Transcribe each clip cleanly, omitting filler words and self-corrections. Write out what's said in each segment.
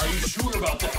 Are you sure about that?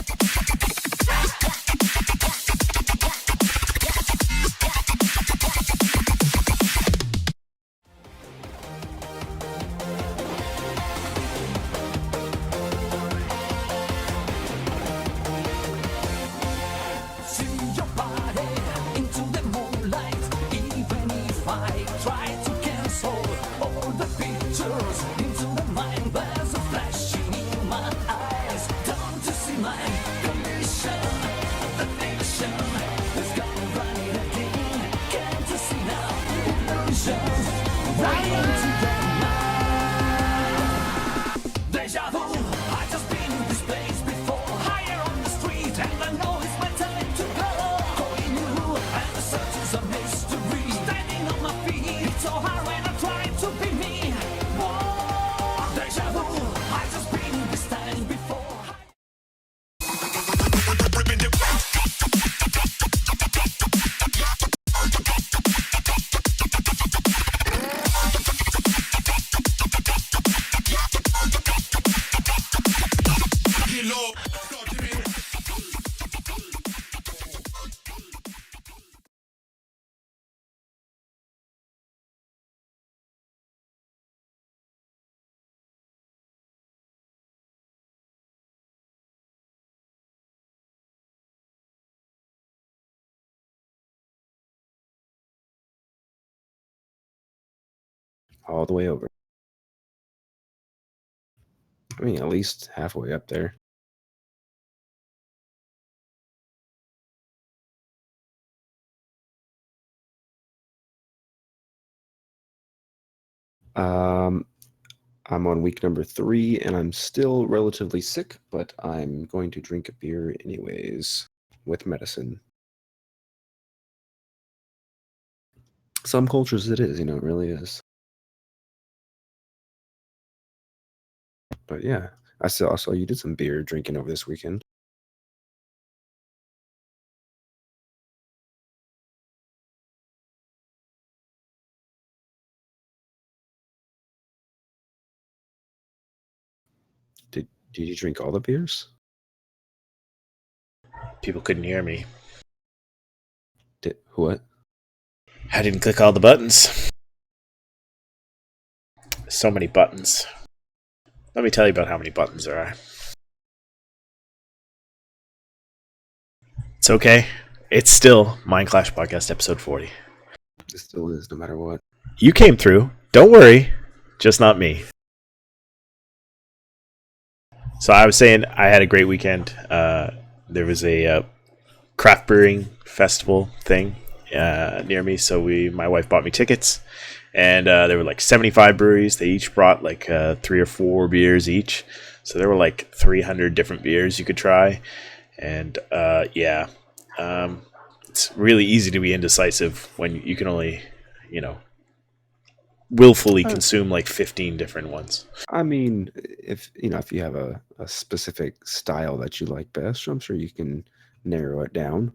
All the way over. I mean, at least halfway up there. I'm on week number 3, and I'm still relatively sick, but I'm going to drink a beer anyways, with medicine. Some cultures it is, it really is. But yeah, I saw you did some beer drinking over this weekend. Did you drink all the beers? People couldn't hear me. What? I didn't click all the buttons. So many buttons. Let me tell you about how many buttons there are. It's okay. It's still Mind Clash Podcast episode 40. It still is, no matter what. You came through. Don't worry. Just not me. So I was saying I had a great weekend. There was a craft brewing festival thing near me, so my wife bought me tickets, and there were like 75 breweries. They each brought like 3 or 4 beers each, so there were like 300 different beers you could try, and it's really easy to be indecisive when you can only willfully consume like 15 different ones. I mean, if you have a specific style that you like best, I'm sure you can narrow it down.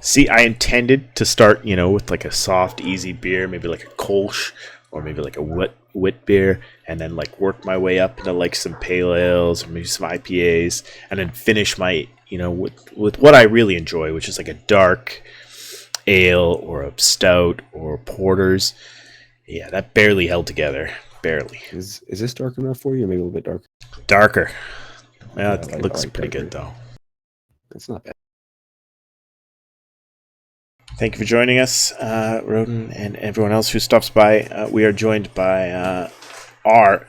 See, I intended to start, with like a soft, easy beer, maybe like a Kolsch or maybe like a wit beer, and then like work my way up into like some pale ales or maybe some IPAs, and then finish my, with what I really enjoy, which is like a dark ale or a stout or porters. Yeah, that barely held together. Barely. Is this dark enough for you? Or maybe a little bit darker? Darker. Yeah, it looks pretty good, though. It's not bad. Thank you for joining us, Roden, and everyone else who stops by. We are joined by our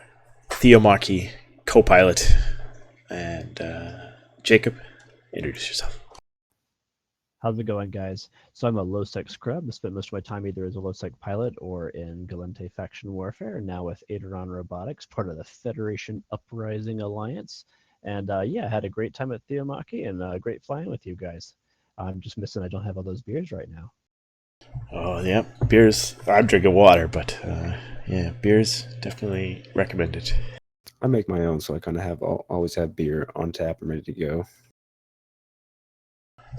Theomachy co-pilot, and Jacob. Introduce yourself. How's it going, guys? So I'm a low-sec scrub. I spent most of my time either as a low-sec pilot or in Galente faction warfare, now with Iron Robotics, part of the Federation Uprising Alliance. And I had a great time at Theomachy and great flying with you guys. I'm just missing I don't have all those beers right now. Oh, yeah. Beers. I'm drinking water, but beers definitely recommended. I make my own, so I kind of always have beer on tap and ready to go.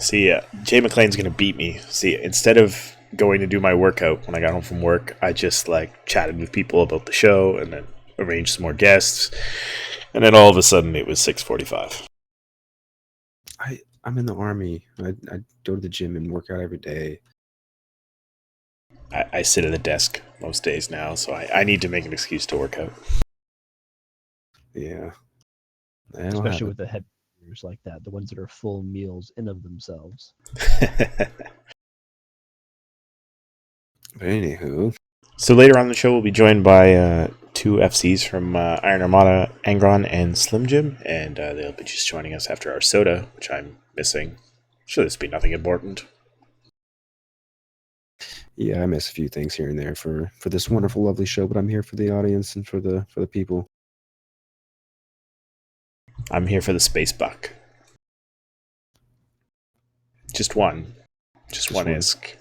See, Jay McLean's going to beat me. See, instead of going to do my workout when I got home from work, I just chatted with people about the show and then arranged some more guests. And then all of a sudden it was 6:45. I'm in the army. I go to the gym and work out every day. I sit at the desk most days now, so I need to make an excuse to work out. Yeah. I don't have Especially it. with the head burgers like that, the ones that are full meals in of themselves. But anywho, So later on in the show, we'll be joined by two FCs from Iron Armada, Angron and SlimJim, and they'll be just joining us after our soda, which I'm missing. Should this be nothing important? yeah, I miss a few things here and there for this wonderful, lovely show, but I'm here for the audience and for the people. I'm here for the space buck. Just one. Just one one. isk.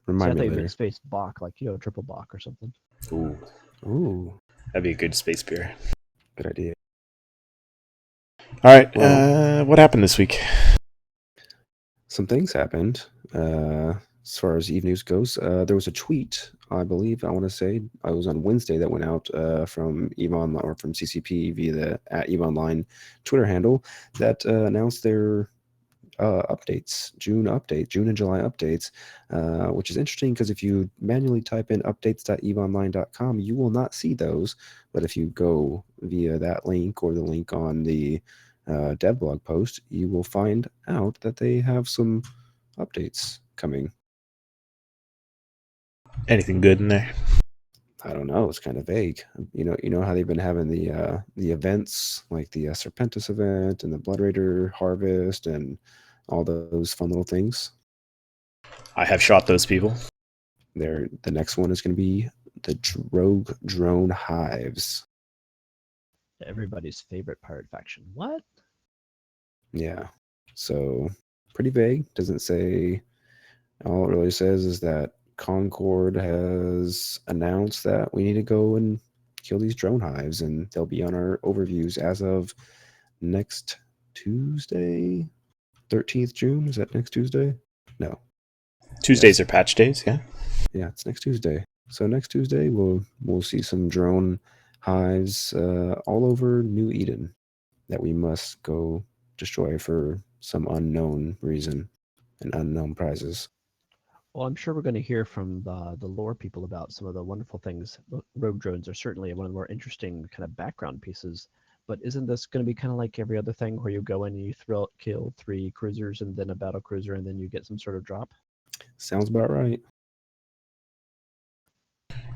Remind I me thought you later. meant space Bach, like, a triple Bach or something. Ooh, That'd be a good space beer. good idea. All right, Well, what happened this week? some things happened. As far as Eve News goes, there was a tweet, I believe, I want to say, I was on Wednesday that went out from Eve Online or from CCP via the @Eve Online Twitter handle that announced their updates, June and July updates, which is interesting because if you manually type in updates.eveonline.com, you will not see those. But if you go via that link or the link on the dev blog post, you will find out that they have some updates coming. Anything good in there? I don't know. It's kind of vague. You know how they've been having the events like the Serpentis event and the Blood Raider Harvest and all those fun little things. I have shot those people. The next one is going to be the Rogue Drone Hives. Everybody's favorite pirate faction. What? Yeah. So pretty vague. Doesn't say. All it really says is that Concord has announced that we need to go and kill these drone hives, and they'll be on our overviews as of next Tuesday, 13th June. Is that next Tuesday? No. Tuesdays are patch days, yeah? Yeah, it's next Tuesday. So next Tuesday we'll see some drone hives all over New Eden that we must go destroy for some unknown reason and unknown prizes. Well, I'm sure we're going to hear from the lore people about some of the wonderful things. Rogue drones are certainly one of the more interesting kind of background pieces. But isn't this going to be kind of like every other thing where you go in and you kill 3 cruisers and then a battle cruiser and then you get some sort of drop? Sounds about right.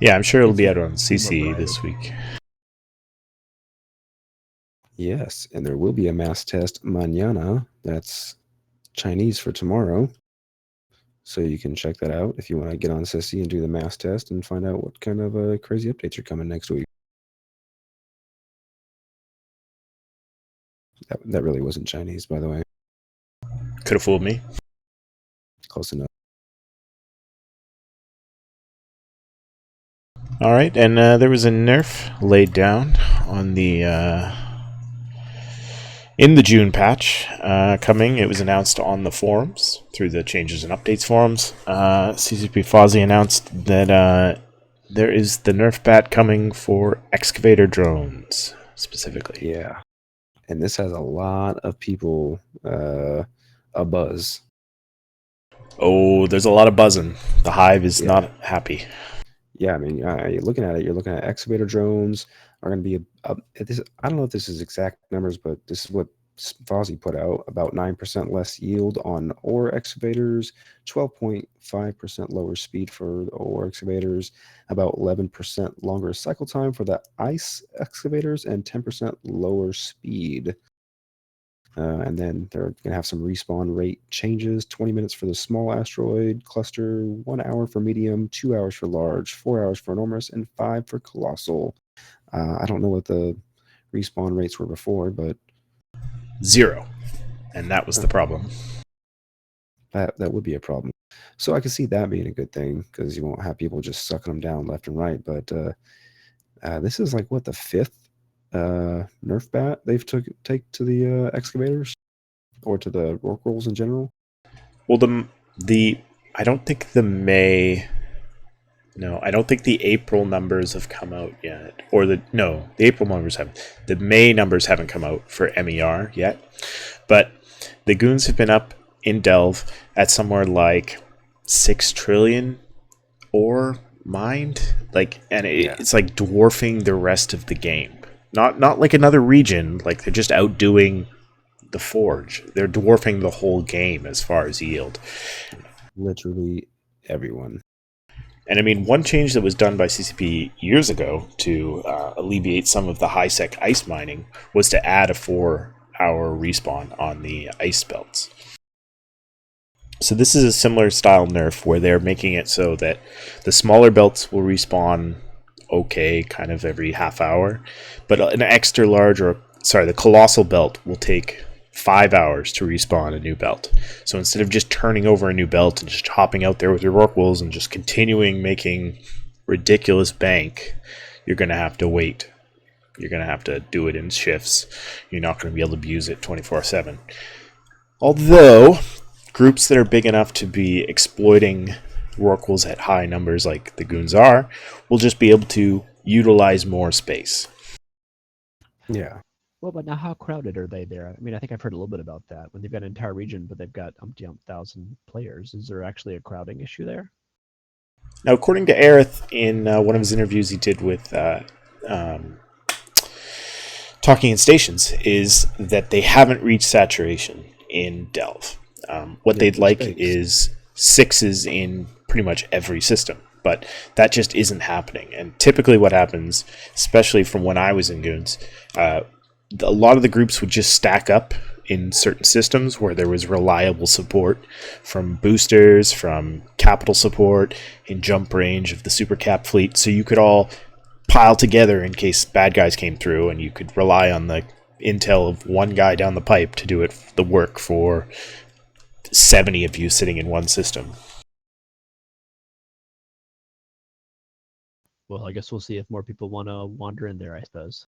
Yeah, I'm sure it'll be It's out on more CC variety. this week. Yes, and there will be a mass test mañana. That's Chinese for tomorrow. So you can check that out if you want to get on Sissy and do the mass test and find out what kind of crazy updates are coming next week. That really wasn't Chinese, by the way. Could have fooled me. Close enough. All right, and there was a nerf laid down on the in the June patch coming. It was announced on the forums through the changes and updates forums. CCP Fozzie announced that there is the nerf bat coming for excavator drones specifically. Yeah. And this has a lot of people a buzz. Oh, there's a lot of buzzing. The Hive is not happy. Yeah, I mean, you're looking at it. You're looking at excavator drones are going to be this. I don't know if this is exact numbers, but this is what Fozzie put out: about 9% less yield on ore excavators, 12.5% lower speed for the ore excavators, about 11% longer cycle time for the ice excavators, and 10% lower speed. And then they're going to have some respawn rate changes: 20 minutes for the small asteroid cluster, 1 hour for medium, 2 hours for large, 4 hours for enormous, and 5 for colossal. I don't know what the respawn rates were before, but 0. And that was the problem. that would be a problem. So I can see that being a good thing because you won't have people just sucking them down left and right. But this is like what, the 5th nerf bat they've take to the excavators or to the orc rolls in general. Well, the I don't think the May. No, I don't think the April numbers have come out yet. The April numbers haven't. The May numbers haven't come out for MER yet. But the goons have been up in Delve at somewhere like 6 trillion ore mined, it's like dwarfing the rest of the game. Not like another region, like they're just outdoing the Forge. They're dwarfing the whole game as far as yield. Literally everyone. And I mean, one change that was done by CCP years ago to alleviate some of the high-sec ice mining was to add a 4-hour respawn on the ice belts. So this is a similar style nerf where they're making it so that the smaller belts will respawn kind of every half hour, but an extra large the colossal belt will take 5 hours to respawn a new belt. So instead of just turning over a new belt and just hopping out there with your Rorquals and just continuing making ridiculous bank, you're going to have to wait. You're going to have to do it in shifts. You're not going to be able to abuse it 24/7. Although groups that are big enough to be exploiting Rorquals at high numbers like the goons are will just be able to utilize more space. Yeah. Well, but now how crowded are they there? I mean, I think I've heard a little bit about that. When they've got an entire region, but they've got thousand players, is there actually a crowding issue there? Now, according to Aerith, in one of his interviews he did with Talking in Stations, is that they haven't reached saturation in Delve. What they'd like is 6s in pretty much every system, but that just isn't happening. And typically what happens, especially from when I was in Goons, a lot of the groups would just stack up in certain systems where there was reliable support from boosters, from capital support, in jump range of the super cap fleet, so you could all pile together in case bad guys came through, and you could rely on the intel of one guy down the pipe to do the work for 70 of you sitting in one system. Well, I guess we'll see if more people want to wander in there, I suppose.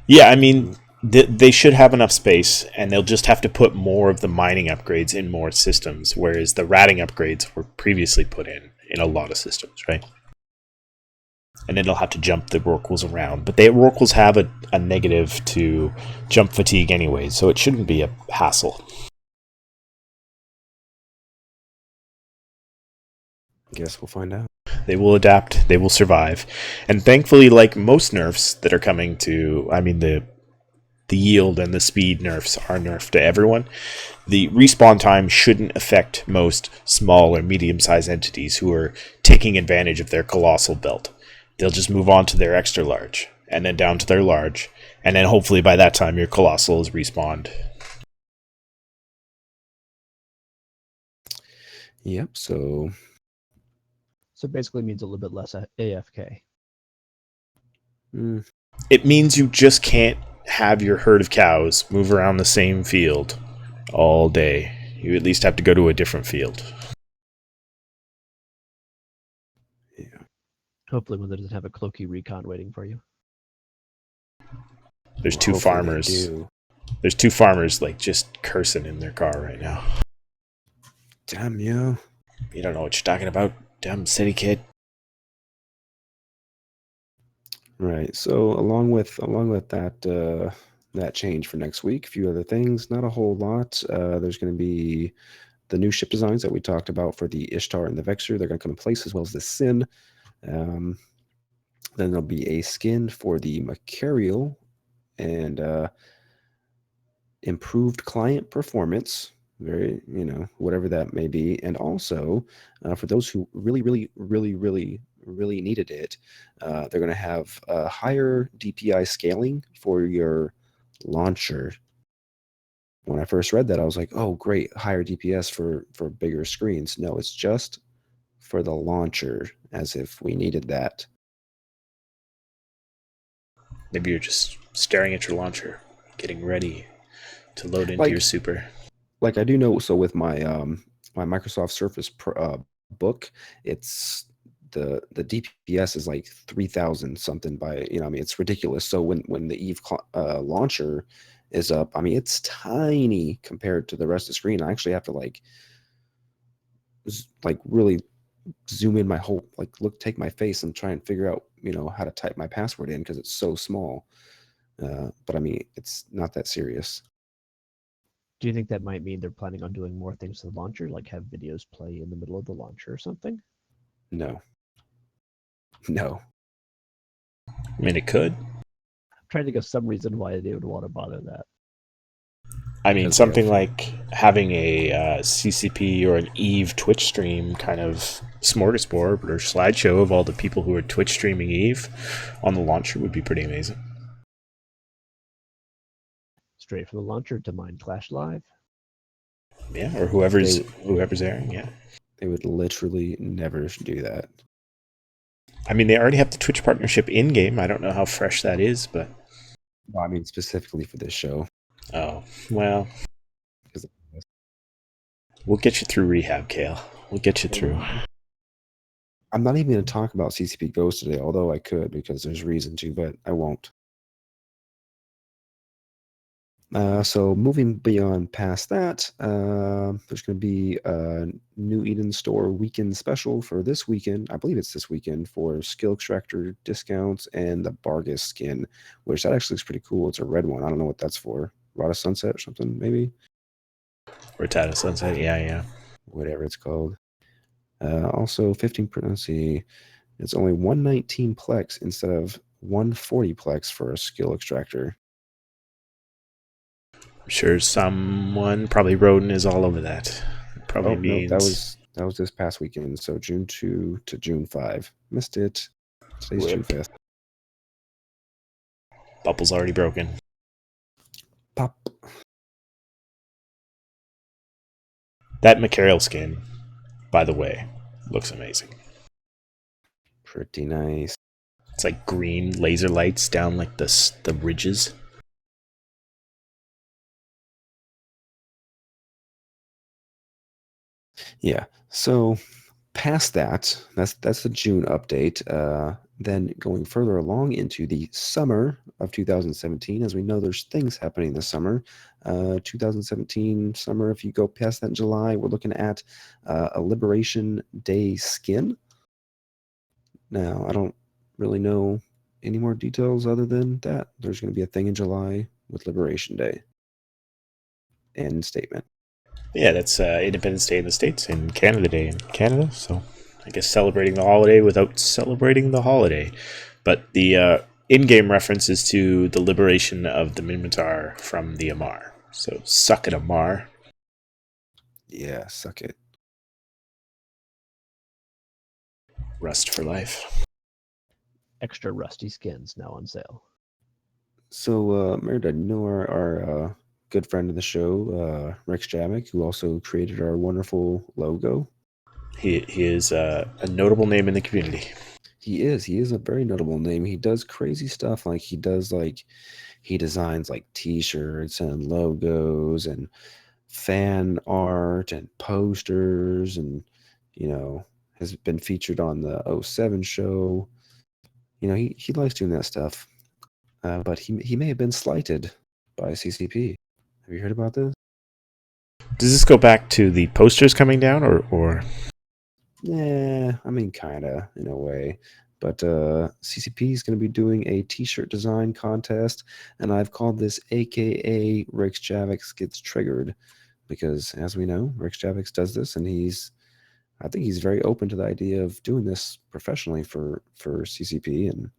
Yeah, I mean, they should have enough space, and they'll just have to put more of the mining upgrades in more systems, whereas the ratting upgrades were previously put in a lot of systems, right? And then they'll have to jump the Rorquals around. But Rorquals have a negative to jump fatigue anyway, so it shouldn't be a hassle. Guess we'll find out. They will adapt, they will survive. And thankfully, like most nerfs that are coming to, I mean, the yield and the speed nerfs are nerfed to everyone. The respawn time shouldn't affect most small or medium-sized entities who are taking advantage of their colossal belt. They'll just move on to their extra large, and then down to their large, and then hopefully by that time your colossal is respawned. Yep, so basically means a little bit less AFK. It means you just can't have your herd of cows move around the same field all day. You at least have to go to a different field. Yeah. Hopefully one that doesn't have a Cloaky recon waiting for you. There's two farmers. There's two farmers just cursing in their car right now. Damn you. You don't know what you're talking about, dumb city kid. Right. So along with that that change for next week, a few other things, not a whole lot. There's going to be the new ship designs that we talked about for the Ishtar and the Vexor. They're going to come in place, as well as the Sin. Then there'll be a skin for the Macarial and improved client performance. Very, whatever that may be. And also, for those who really needed it, they're going to have higher DPI scaling for your launcher. When I first read that, I was like, oh, great, higher DPS for bigger screens. No, it's just for the launcher, as if we needed that. Maybe you're just staring at your launcher, getting ready to load into your super. Like I do know, so with my my Microsoft Surface book, it's the DPS is like 3,000 something by, it's ridiculous. So when the Eve launcher is up, it's tiny compared to the rest of the screen. I actually have to really zoom in my whole, take my face and try and figure out, how to type my password in because it's so small. But I mean, it's not that serious. Do you think that might mean they're planning on doing more things to the launcher, like have videos play in the middle of the launcher or something? No, no. I mean, it could. I'm trying to think of some reason why they would want to bother that. I mean, Because they something have- like having a CCP or an Eve Twitch stream kind of smorgasbord or slideshow of all the people who are Twitch streaming Eve on the launcher would be pretty amazing. Straight from the launcher to Mind Clash Live. Yeah, or whoever's airing. Yeah, They would literally never do that. I mean, they already have the Twitch partnership in game. I don't know how fresh that is, but Well, I mean, specifically for this show. oh well. 'Cause- We'll get you through rehab, Kael. We'll get you through. I'm not even going to talk about CCP Ghost today, although I could because there's reason to, but I won't. So moving beyond past that, there's going to be a New Eden Store weekend special for this weekend. I believe it's this weekend for skill extractor discounts and the Bargus skin, which that actually looks pretty cool. It's a red one. I don't know what that's for. Rada Sunset or something, maybe? Rattata Sunset, yeah. Whatever it's called. Also, 15%. Let's see. It's only 119 plex instead of 140 plex for a skill extractor. I'm sure someone, probably Roden, is all over that. Probably means that was this past weekend. So June 2 to June 5. Missed it. Today's Rip. June 5th. Bubble's already broken. Pop. That Macariel skin, by the way, looks amazing. Pretty nice. It's like green laser lights down like the ridges. Yeah. So past that's the June update. Then going further along into the summer of 2017, as we know there's things happening this summer. 2017 summer, if you go past that in July, we're looking at a Liberation Day skin. Now, I don't really know any more details other than that. There's going to be a thing in July with Liberation Day. End statement. Yeah, that's Independence Day in the States and Canada Day in Canada. So I guess celebrating the holiday without celebrating the holiday. But the in-game reference is to the liberation of the Minmatar from the Amar. So suck it, Amar. Yeah, suck it. Rust for life. Extra rusty skins now on sale. So, Meredudd, you know our good friend of the show, Rex Jamek, who also created our wonderful logo. He is a notable name in the community. He is a very notable name. He does crazy stuff. Like he designs like T-shirts and logos and fan art and posters, and has been featured on the 07 show. He likes doing that stuff. But he may have been slighted by CCP. Have you heard about this? Does this go back to the posters coming down, or? Yeah, I mean, kind of, in a way. But CCP is going to be doing a T-shirt design contest, and I've called this AKA Rex Javix Gets Triggered, because, as we know, Rex Javix does this, and I think he's very open to the idea of doing this professionally for CCP. And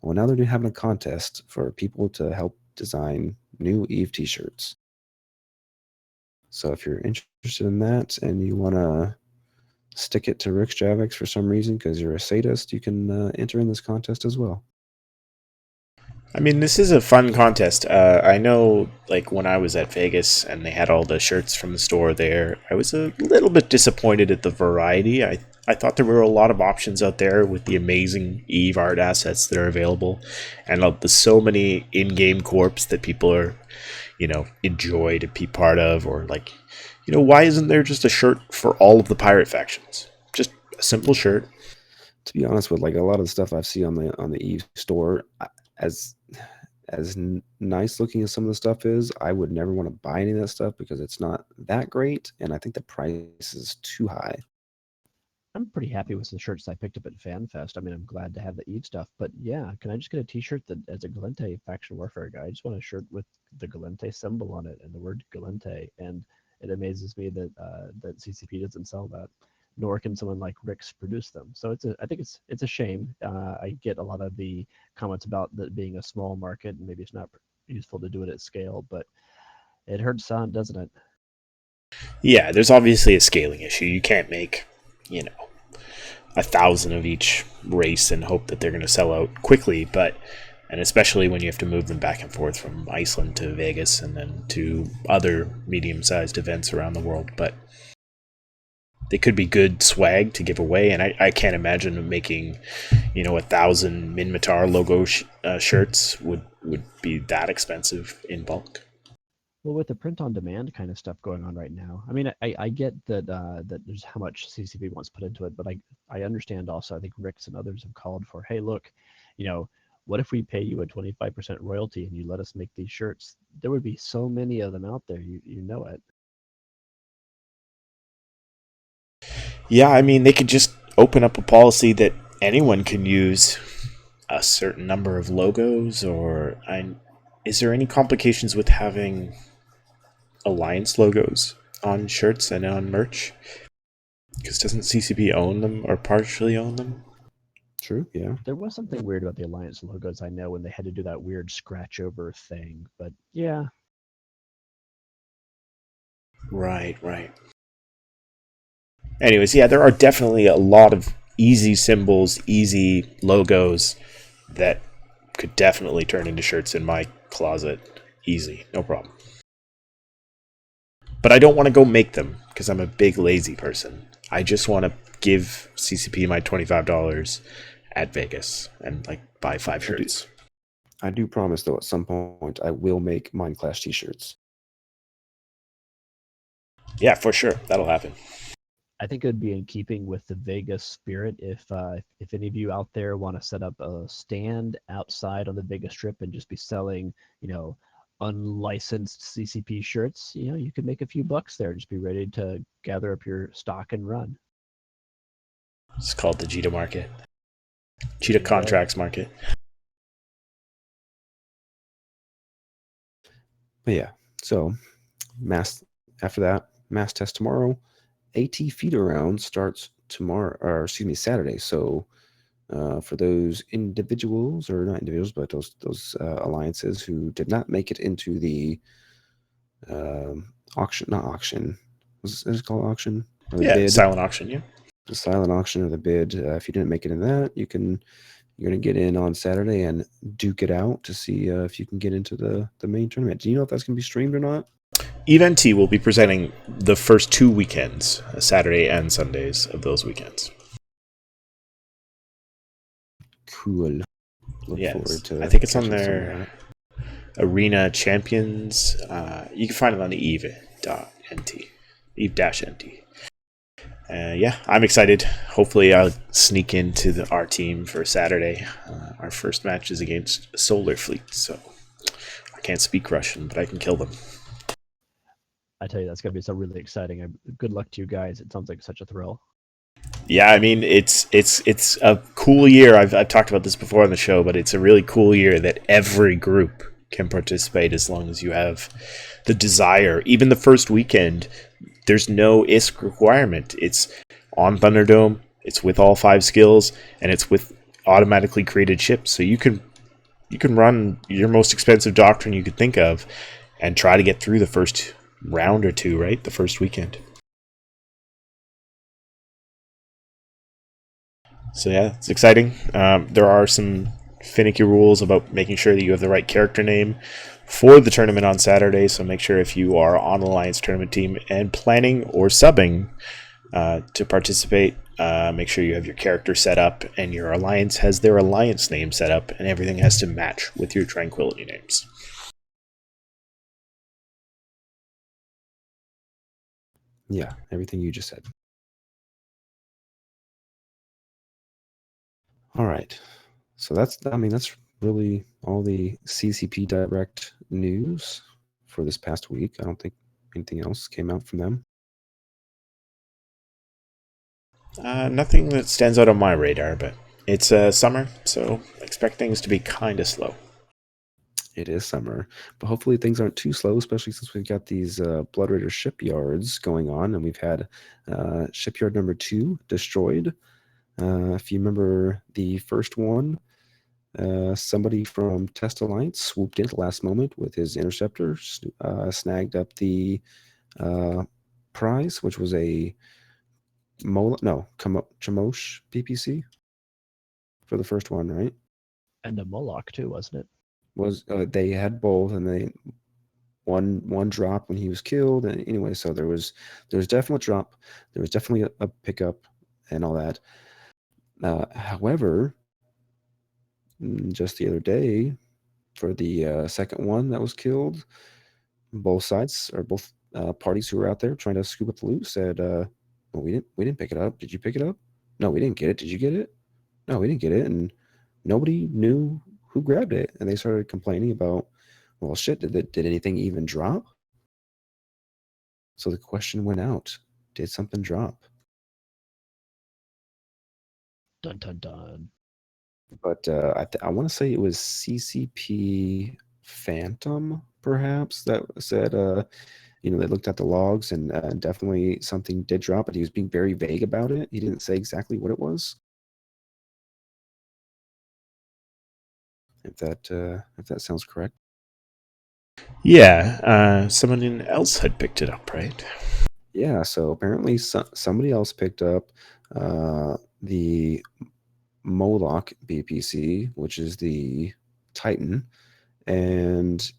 well, now they're having a contest for people to help design new Eve T-shirts. So if you're interested in that and you want to stick it to Rick Javix for some reason because you're a sadist, you can enter in this contest as well. I mean, this is a fun contest. I know, like, when I was at Vegas and they had all the shirts from the store there, I was a little bit disappointed at the variety. I thought there were a lot of options out there with the amazing Eve art assets that are available, and the so many in-game corps that people are, enjoy to be part of, or like, why isn't there just a shirt for all of the pirate factions? Just a simple shirt. To be honest with, like, a lot of the stuff I've seen on the Eve store, as nice looking as some of the stuff is, I would never want to buy any of that stuff because it's not that great, and I think the price is too high. I'm pretty happy with the shirts I picked up at FanFest. I mean, I'm glad to have the Eve stuff, but yeah, can I just get a T-shirt that as a Galente faction warfare guy? I just want a shirt with the Galente symbol on it and the word Galente. And it amazes me that that CCP doesn't sell that, nor can someone like Rick's produce them. So I think it's a shame. I get a lot of the comments about that being a small market and maybe it's not useful to do it at scale, but it hurts on, doesn't it? Yeah, there's obviously a scaling issue. You can't make, 1,000 of each race and hope that they're going to sell out quickly, and especially when you have to move them back and forth from Iceland to Vegas and then to other medium-sized events around the world. But they could be good swag to give away, and I can't imagine making, 1,000 Minmatar logo shirts would be that expensive in bulk. Well, with the print on demand kind of stuff going on right now, I mean, I get that that there's how much CCP wants put into it, but I understand also. I think Ricks and others have called for, hey, look, what if we pay you a 25% royalty and you let us make these shirts? There would be so many of them out there, you know it. Yeah, I mean, they could just open up a policy that anyone can use a certain number of logos, is there any complications with having Alliance logos on shirts and on merch? Because doesn't CCP own them or partially own them? True, yeah. There was something weird about the Alliance logos, I know, when they had to do that weird scratch over thing, but yeah. Right. Anyways, yeah, there are definitely a lot of easy symbols, easy logos that could definitely turn into shirts in my closet. Easy, no problem. But I don't want to go make them because I'm a big lazy person. I just want to give CCP my $25 at Vegas and buy 5 shirts. I do promise though, at some point I will make Mind Clash t-shirts. Yeah, for sure, that'll happen. I think it would be in keeping with the Vegas spirit if any of you out there want to set up a stand outside on the Vegas Strip and just be selling, unlicensed CCP shirts. You could make a few bucks there. Just be ready to gather up your stock and run. It's called the Cheetah Market. Cheetah Contracts Market. But yeah, so after that, mass test tomorrow. AT feeder round starts Saturday. So for those individuals, or not individuals, but those alliances who did not make it into the auction, was it called auction? Or the bid? Silent auction, yeah. The silent auction or the bid. If you didn't make it in that, you're going to get in on Saturday and duke it out to see if you can get into the main tournament. Do you know if that's going to be streamed or not? Event will be presenting the first 2 weekends, Saturday and Sundays of those weekends. Cool. Look forward to. I think it's on their Arena Champions. You can find it on the eve.nt. Eve-nt. Yeah, I'm excited. Hopefully I'll sneak into our team for Saturday. Our first match is against Solar Fleet, so I can't speak Russian, but I can kill them. I tell you, that's going to be so really exciting. Good luck to you guys. It sounds like such a thrill. Yeah, I mean, it's a cool year. I've talked about this before on the show, but it's a really cool year that every group can participate as long as you have the desire. Even the first weekend, there's no ISK requirement. It's on Thunderdome, it's with all 5 skills, and it's with automatically created ships. So you can run your most expensive doctrine you could think of and try to get through the first round or 2, right? The first weekend. So yeah, it's exciting. There are some finicky rules about making sure that you have the right character name for the tournament on Saturday. So make sure if you are on the Alliance tournament team and planning or subbing to participate, make sure you have your character set up and your Alliance has their Alliance name set up, and everything has to match with your Tranquility names. Yeah, everything you just said. All right. So that's really all the CCP Direct news for this past week. I don't think anything else came out from them. Nothing that stands out on my radar, but it's summer, so expect things to be kind of slow. It is summer, but hopefully things aren't too slow, especially since we've got these Blood Raider shipyards going on, and we've had shipyard number 2 destroyed. If you remember the first one, somebody from Test Alliance swooped in at the last moment with his interceptor, snagged up the prize, which was a Chamosh PPC for the first one, right? And a Moloch too, wasn't it? Was they had both, and they one drop when he was killed, and anyway, so there was definitely a drop, there was definitely a pickup and all that. However, just the other day, for the second one that was killed, both sides or both parties who were out there trying to scoop up the loot said, "Well, we didn't pick it up. Did you pick it up? No, we didn't get it. Did you get it? No, we didn't get it." And nobody knew who grabbed it, and they started complaining about, well, shit, did anything even drop? So the question went out: did something drop? Dun dun dun. But I want to say it was CCP Phantom, perhaps, that said, they looked at the logs, and definitely something did drop, but he was being very vague about it. He didn't say exactly what it was. If that sounds correct. Yeah, someone else had picked it up, right? Yeah, so apparently somebody else picked up the Moloch BPC, which is the Titan, and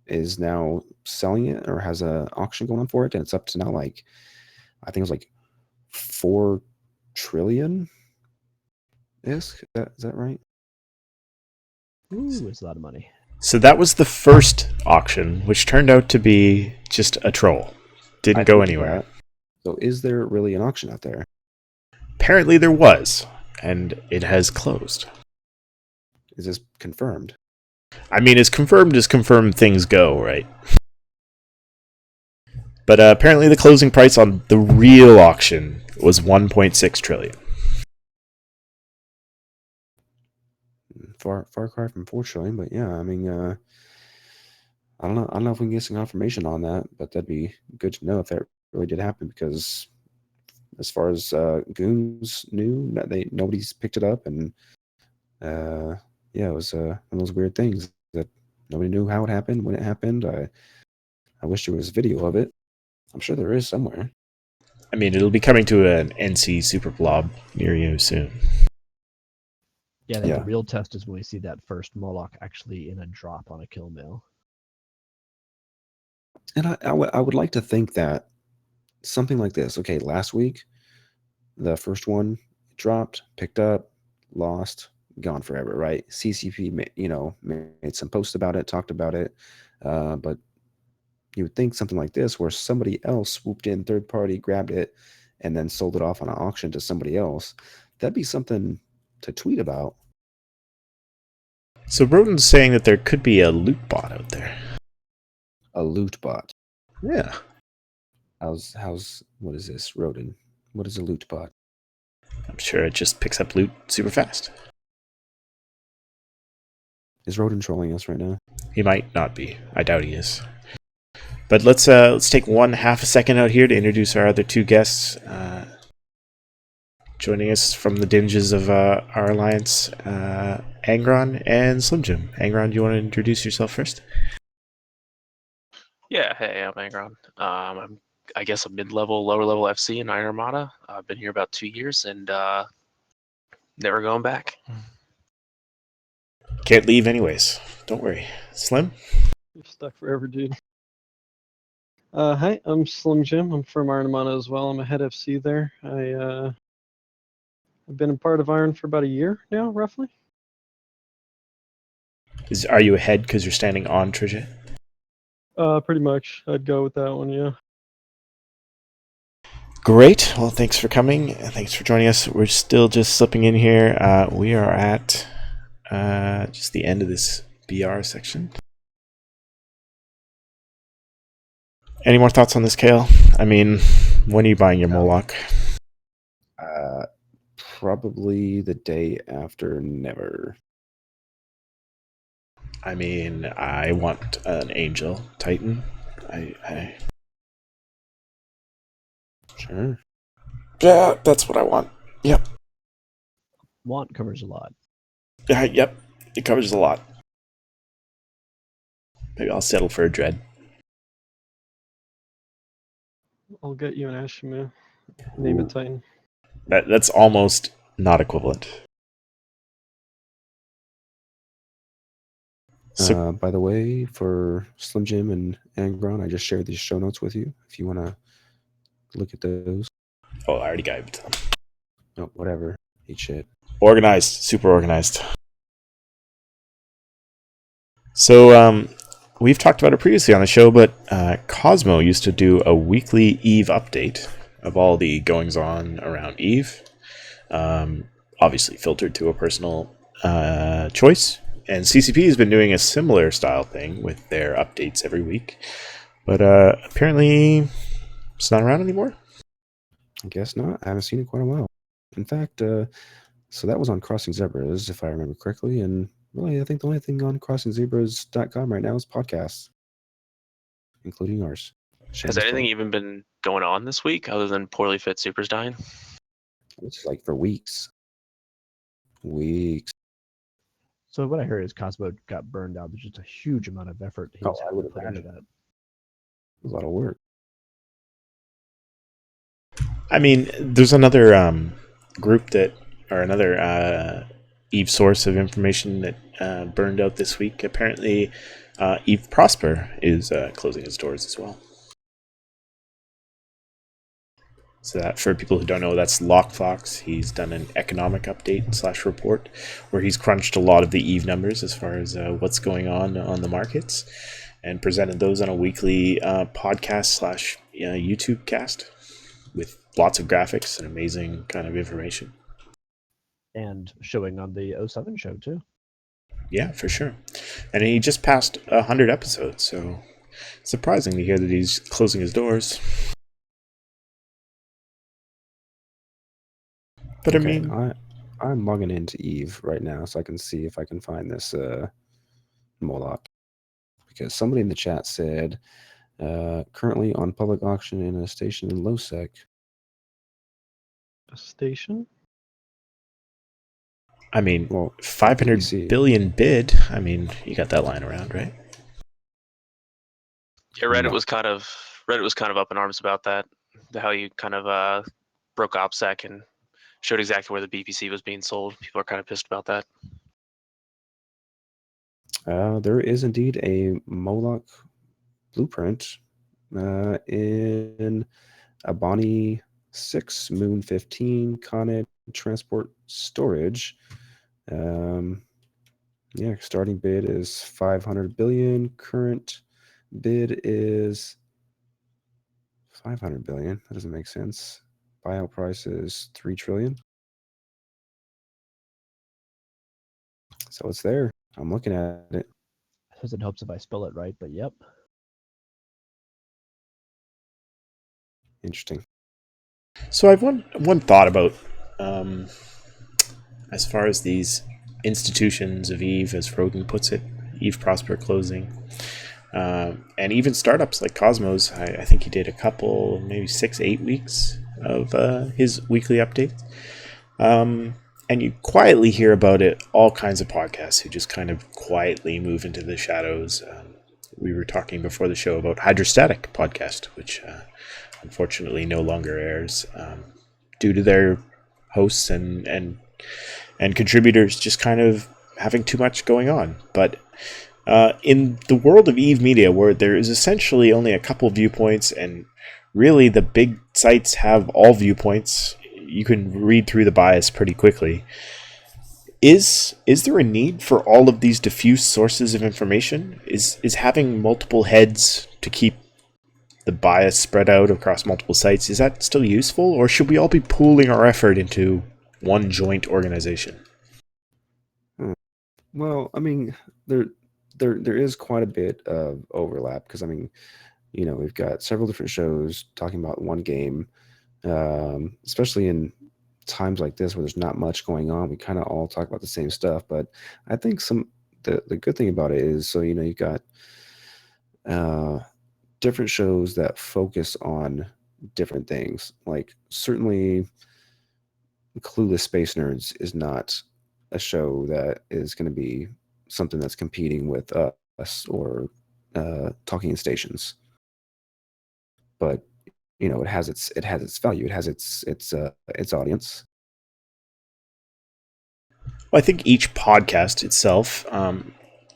is now selling it, or has an auction going on for it, and it's up to now, like, I think it was like 4 trillion. Is that right? Ooh, it's a lot of money. So that was the first auction, which turned out to be just a troll. Didn't go anywhere. So is there really an auction out there? Apparently there was, and it has closed. Is this confirmed? I mean, as confirmed things go, right? But apparently the closing price on the real auction was 1.6 trillion. Far cry from 4 trillion, but yeah, I mean, I don't know if we can get some confirmation on that, but that'd be good to know if that really did happen, because as far as goons knew, nobody's picked it up, and yeah, it was one of those weird things that nobody knew how it happened, when it happened. I wish there was video of it. I'm sure there is somewhere. I mean, it'll be coming to an NC Super Blob near you soon. Yeah, the real test is when we see that first Moloch actually in a drop on a kill mail. And I would like to think that something like this. Okay, last week, the first one dropped, picked up, lost, gone forever, right? CCP, made some posts about it, talked about it, but you would think something like this, where somebody else swooped in, third party, grabbed it, and then sold it off on an auction to somebody else, that'd be something to tweet about. So Roden's saying that there could be a loot bot out there. A loot bot? Yeah. What is this, Roden? What is a loot bot? I'm sure it just picks up loot super fast. Is Roden trolling us right now? He might not be. I doubt he is. But let's take half a second out here to introduce our other two guests. Joining us from the dinges of our alliance, Angron and SlimJim. Angron, do you want to introduce yourself first? Yeah, hey, I'm Angron. I'm, I guess, a mid-level, lower-level FC in Iron Armada. I've been here about 2 years and never going back. Can't leave anyways. Don't worry. Slim? You're stuck forever, dude. Hi, I'm SlimJim. I'm from Iron Armada as well. I'm a head FC there. I've been a part of Iron for about a year now, roughly. Are you ahead because you're standing on Tridget? Pretty much. I'd go with that one, yeah. Great. Well, thanks for coming. Thanks for joining us. We're still just slipping in here. We are at just the end of this BR section. Any more thoughts on this, Kael? I mean, when are you buying your Moloch? Probably the day after never. I mean, I want an Angel Titan. Sure. Yeah, that's what I want. Yep. Want covers a lot. Yep. It covers a lot. Maybe I'll settle for a Dread. I'll get you an Ashima. Name it Titan. That's almost not equivalent. So, By the way, for SlimJim and Angron, I just shared these show notes with you. If you want to look at those. I already got it. Oh, whatever. Eat shit. Organized. Super organized. So, we've talked about it previously on the show, but Cosmo used to do a weekly Eve update of all the goings-on around Eve. Obviously filtered to a personal choice. And CCP has been doing a similar style thing with their updates every week. But apparently it's not around anymore. I guess not. I haven't seen it in quite a while. In fact, so that was on Crossing Zebras, if I remember correctly. And really, I think the only thing on CrossingZebras.com right now is podcasts, including ours. Has anything even been going on this week other than poorly fit supers dying? It's like for weeks. Weeks. So what I heard is Cosmo got burned out. There's just a huge amount of effort he was I having would to put into imagine. that. A lot of work. I mean, there's another group that, or another Eve source of information that burned out this week. Apparently, Eve Prosper is closing its doors as well. So that, for people who don't know, that's LockFox. He's done an economic update / report where he's crunched a lot of the Eve numbers as far as what's going on the markets and presented those on a weekly podcast / YouTube cast with lots of graphics and amazing kind of information. And showing on the 07 show, too. Yeah, for sure. And he just passed 100 episodes, so it's surprising to hear that he's closing his doors. But Okay, I mean, I'm logging into Eve right now so I can see if I can find this Moloch. Because somebody in the chat said, currently on public auction in a station in Losec. A station? I mean, Well, 500 BBC. billion bid. I mean, you got that line around, right? Yeah, Reddit No. was kind of up in arms about that. How you kind of broke OPSEC and showed exactly where the BPC was being sold. People are kind of pissed about that. There is indeed a Moloch blueprint in Abani 6, Moon 15, Con Ed Transport Storage. Yeah, starting bid is 500 billion. Current bid is 500 billion. That doesn't make sense. Buyout price is 3 trillion. So it's there. I'm looking at it. I suppose it helps if I spell it right, but yep. Interesting. So I've one thought about as far as these institutions of Eve, as Rogan puts it, Eve Prosper closing, and even startups like Cosmos. I think he did a couple, maybe 6-8 weeks of his weekly updates. And you quietly hear about it, all kinds of podcasts who just kind of quietly move into the shadows. We were talking before the show about Hydrostatic podcast, which unfortunately no longer airs due to their hosts and contributors just kind of having too much going on. But in the world of Eve Media, where there is essentially only a couple viewpoints, and really the big sites have all viewpoints, you can read through the bias pretty quickly. Is there a need for all of these diffuse sources of information? Is having multiple heads to keep the bias spread out across multiple sites, is that still useful, or should we all be pooling our effort into one joint organization? Well, I mean, there is quite a bit of overlap because I mean, you know, we've got several different shows talking about one game, especially in times like this where there's not much going on, we kind of all talk about the same stuff. But I think the good thing about it is, so you've got different shows that focus on different things. Like certainly, Clueless Space Nerds is not a show that is going to be something that's competing with us or Talking in Stations. But it has its value. It has its audience. Well, I think each podcast itself,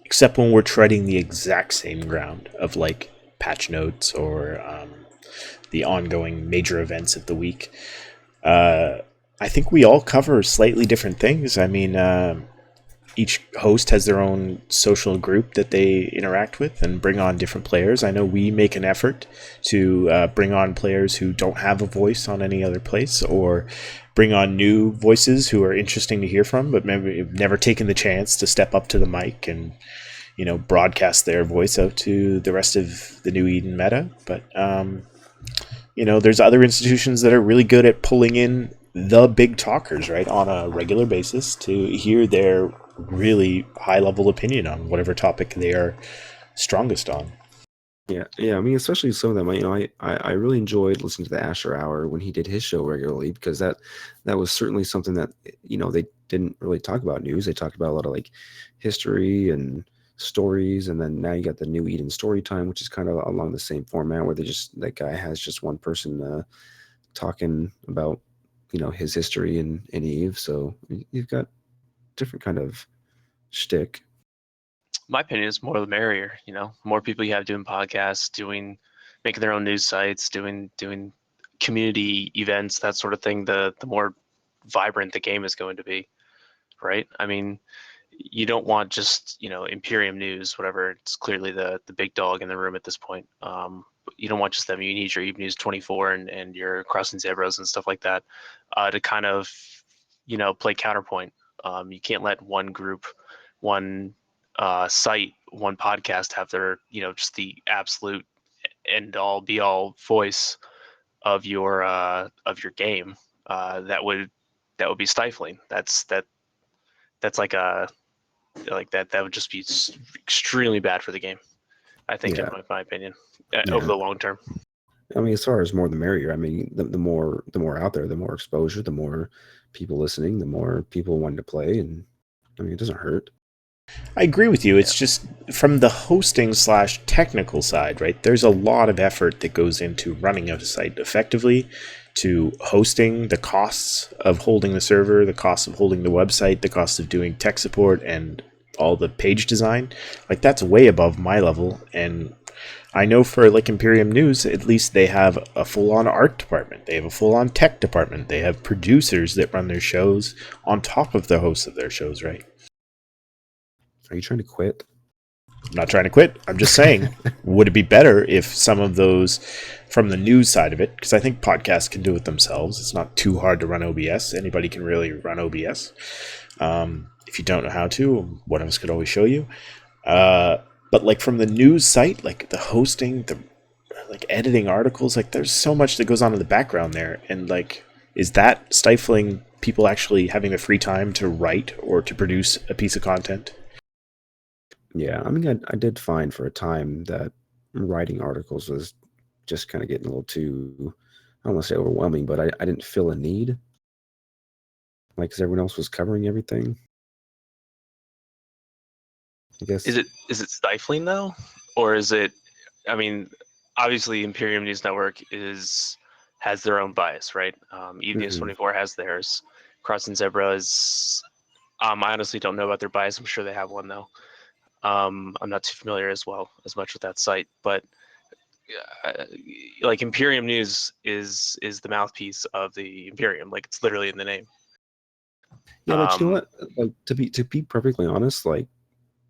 except when we're treading the exact same ground of like patch notes or the ongoing major events of the week, I think we all cover slightly different things. I mean, each host has their own social group that they interact with and bring on different players. I know we make an effort to bring on players who don't have a voice on any other place, or bring on new voices who are interesting to hear from, but maybe have never taken the chance to step up to the mic and broadcast their voice out to the rest of the New Eden meta. But there's other institutions that are really good at pulling in the big talkers, right, on a regular basis to hear their really high-level opinion on whatever topic they are strongest on. Yeah. I mean, especially some of them. I really enjoyed listening to the Asher Hour when he did his show regularly, because that was certainly something that they didn't really talk about news. They talked about a lot of like history and stories, and then now you got the New Eden story time, which is kind of along the same format where that guy has just one person talking about his history and Eve. So you've got different kind of shtick. My opinion is more the merrier. More people you have doing podcasts, making their own news sites, doing community events, that sort of thing. The more vibrant the game is going to be, right? I mean, you don't want just Imperium News, whatever. It's clearly the big dog in the room at this point. But you don't want just them. You need your Eve News 24 and your Crossing Zebras and stuff like that to kind of play counterpoint. You can't let one group, one site, one podcast have their just the absolute end all be all voice of your game. That would be stifling. That's like that would just be extremely bad for the game, I think. Yeah. In my opinion, over the long term. I mean, as far as more the merrier. I mean, the more out there, the more exposure, the more people listening, the more people wanting to play, and I mean, it doesn't hurt. I agree with you. It's just from the hosting / technical side, right? There's a lot of effort that goes into running a site effectively, to hosting, the costs of holding the server, the costs of holding the website, the cost of doing tech support and all the page design. Like, that's way above my level. And I know for like Imperium News, at least they have a full-on art department. They have a full-on tech department. They have producers that run their shows on top of the hosts of their shows, right? Are you trying to quit? I'm not trying to quit. I'm just saying, would it be better if some of those from the news side of it, because I think podcasts can do it themselves. It's not too hard to run OBS. Anybody can really run OBS. If you don't know how to, one of us could always show you. But like from the news site, like the hosting, the like editing articles, like there's so much that goes on in the background there. And like, is that stifling people actually having the free time to write or to produce a piece of content? Yeah, I mean, I did find for a time that writing articles was just kind of getting a little too, I don't want to say overwhelming, but I didn't feel a need. Like, because everyone else was covering everything. I guess. Is it stifling though, or is it? I mean, obviously, Imperium News Network has their own bias, right? Eve News 24 has theirs. Crossing Zebra is. I honestly don't know about their bias. I'm sure they have one though. I'm not too familiar as much with that site, but like Imperium News is the mouthpiece of the Imperium. Like, it's literally in the name. Yeah, but you know what? Like, to be perfectly honest, like,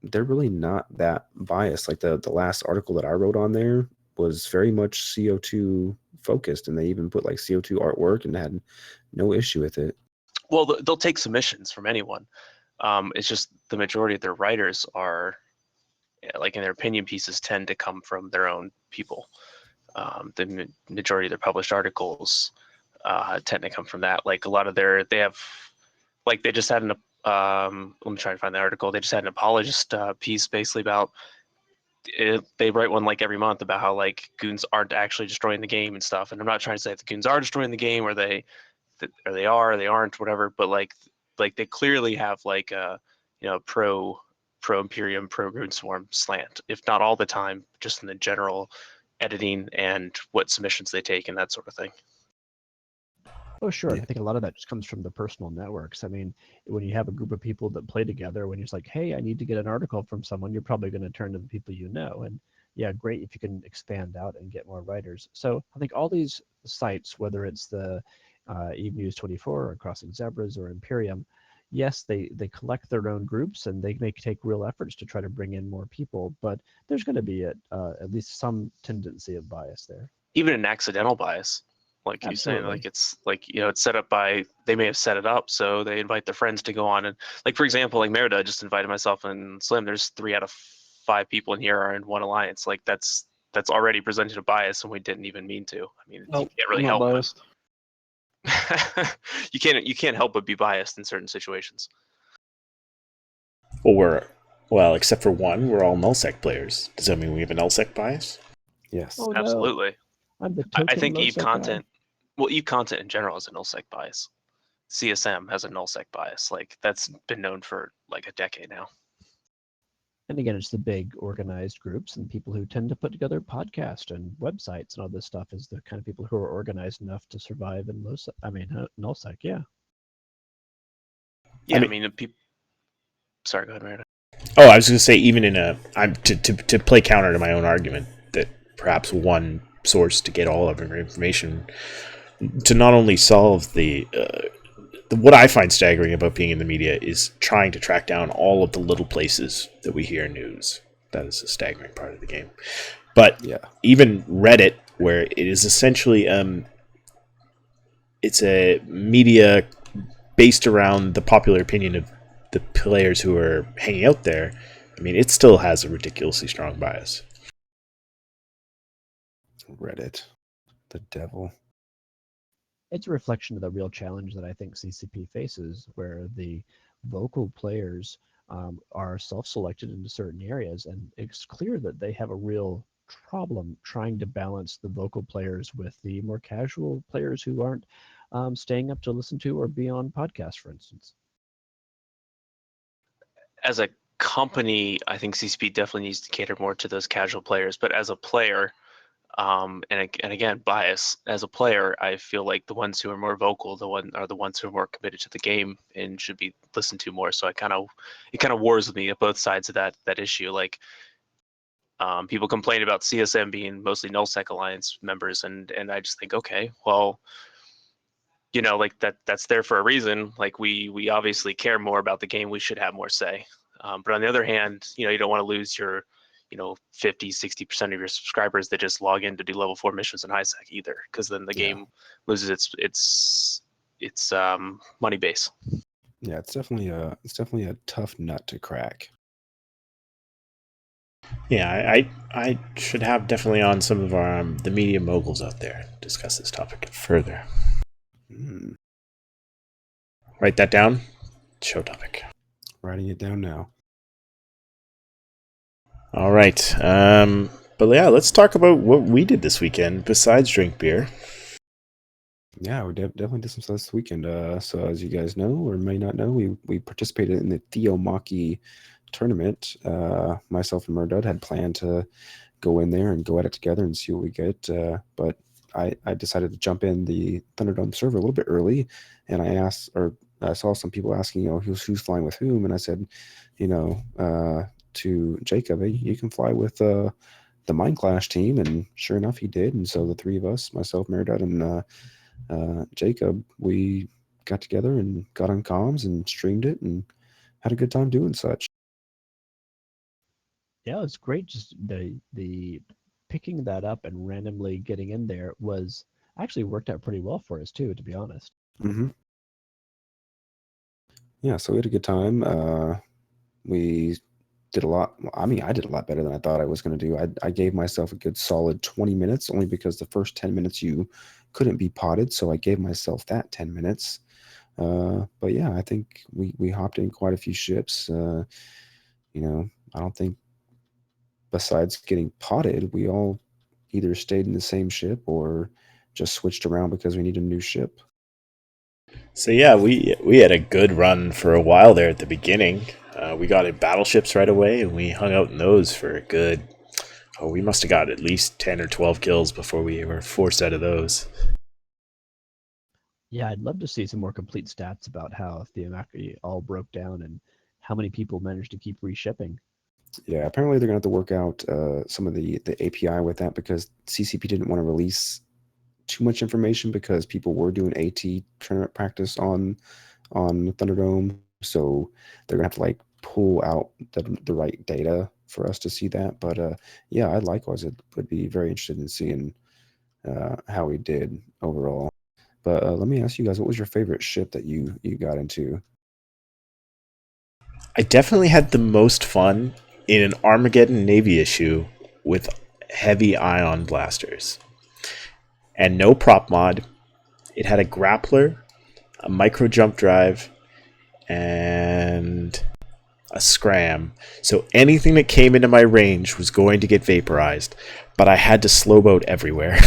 they're really not that biased. Like the last article that I wrote on there was very much CO2 focused, and they even put like CO2 artwork and had no issue with it. Well, they'll take submissions from anyone. It's just the majority of their writers are, like, in their opinion pieces, tend to come from their own people. The majority of their published articles tend to come from that. Like a lot of they just had an let me try to find the article. They just had an apologist piece basically about it. They write one like every month about how like goons aren't actually destroying the game and stuff. And I'm not trying to say that the goons are destroying the game or they are or they aren't, whatever. But like they clearly have like a pro Imperium, pro Goon Swarm slant, if not all the time, just in the general editing and what submissions they take and that sort of thing. Oh, sure. Yeah. I think a lot of that just comes from the personal networks. I mean, when you have a group of people that play together, when you're just like, hey, I need to get an article from someone, you're probably going to turn to the people you know. And yeah, great if you can expand out and get more writers. So I think all these sites, whether it's the Eve News 24 or Crossing Zebras or Imperium, yes, they collect their own groups and they may take real efforts to try to bring in more people, but there's going to be at least some tendency of bias there. Even an accidental bias, like you're saying, like it's like it's set up by, they may have set it up so they invite their friends to go on, and like for example, like Meredudd just invited myself and Slim. There's 3 out of 5 people in here are in one alliance. Like that's already presented a bias, and we didn't even mean to. I mean, you can't really I'm not help biased. you can't help but be biased in certain situations. Well, except for one, we're all nullsec players. Does that mean we have a nullsec bias? Yes. Oh, no. Absolutely. I'm the I token think nullsec Eve guy. content, well, Eve content in general has a nullsec bias. CSM has a nullsec bias. Like that's been known for like a decade now. And again, it's the big organized groups and people who tend to put together podcasts and websites and all this stuff is the kind of people who are organized enough to survive in nullsec. Yeah. Yeah, I mean, people. Sorry, go ahead, Meredith. Oh, I was going to say, even in to play counter to my own argument that perhaps one source to get all of our information to not only solve the what I find staggering about being in the media is trying to track down all of the little places that we hear news. That is a staggering part of the game. But Yeah. even Reddit, where it is essentially it's a media based around the popular opinion of the players who are hanging out there, I mean, it still has a ridiculously strong bias. Reddit, the devil. It's a reflection of the real challenge that I think CCP faces, where the vocal players are self-selected into certain areas, and it's clear that they have a real problem trying to balance the vocal players with the more casual players who aren't staying up to listen to or be on podcasts, for instance. As a company, I think CCP definitely needs to cater more to those casual players. But as a player, and again, bias. As a player, I feel like the ones who are more vocal, are the ones who are more committed to the game and should be listened to more. So it kind of wars with me at both sides of that issue. Like people complain about CSM being mostly nullsec alliance members, and I just think, okay, well, like that's there for a reason. Like we obviously care more about the game. We should have more say. But on the other hand, you don't want to lose your 50-60% of your subscribers that just log in to do level 4 missions in high sec either, because then the game loses its money base. Yeah, it's definitely a tough nut to crack. Yeah, I should have definitely on some of our the media moguls out there discuss this topic further. Write that down. Show topic. Writing it down now. All right. But yeah, let's talk about what we did this weekend besides drink beer. Yeah, we definitely did some stuff this weekend. So as you guys know or may not know, we participated in the Theomachy tournament. Myself and Meredudd had planned to go in there and go at it together and see what we get. But I decided to jump in the Thunderdome server a little bit early, and I saw some people asking, who's flying with whom, and I said, to Jacob, hey, you can fly with the Mind Clash team, and sure enough, he did. And so the three of us, myself, Meredudd, and Jacob, we got together and got on comms and streamed it and had a good time doing such. Yeah, it's great. Just the picking that up and randomly getting in there was actually worked out pretty well for us too, to be honest. Mm-hmm. Yeah, so we had a good time. We did a lot. I mean, I did a lot better than I thought I was going to do. I gave myself a good solid 20 minutes, only because the first 10 minutes you couldn't be potted, so I gave myself that 10 minutes. But yeah, I think we hopped in quite a few ships. I don't think besides getting potted, we all either stayed in the same ship or just switched around because we need a new ship. So yeah, we had a good run for a while there at the beginning. We got in battleships right away, and we hung out in those for a good. Oh, we must have got at least 10 or 12 kills before we were forced out of those. Yeah, I'd love to see some more complete stats about how Theomachy all broke down and how many people managed to keep reshipping. Yeah, apparently they're going to have to work out some of the API with that because CCP didn't want to release too much information because people were doing AT tournament practice on Thunderdome. So they're going to have to like pull out the right data for us to see that. But yeah, I likewise would be very interested in seeing how we did overall. But let me ask you guys, what was your favorite ship that you got into? I definitely had the most fun in an Armageddon Navy issue with heavy ion blasters. And no prop mod. It had a grappler, a micro jump drive, and a scram. So anything that came into my range was going to get vaporized, but I had to slow boat everywhere.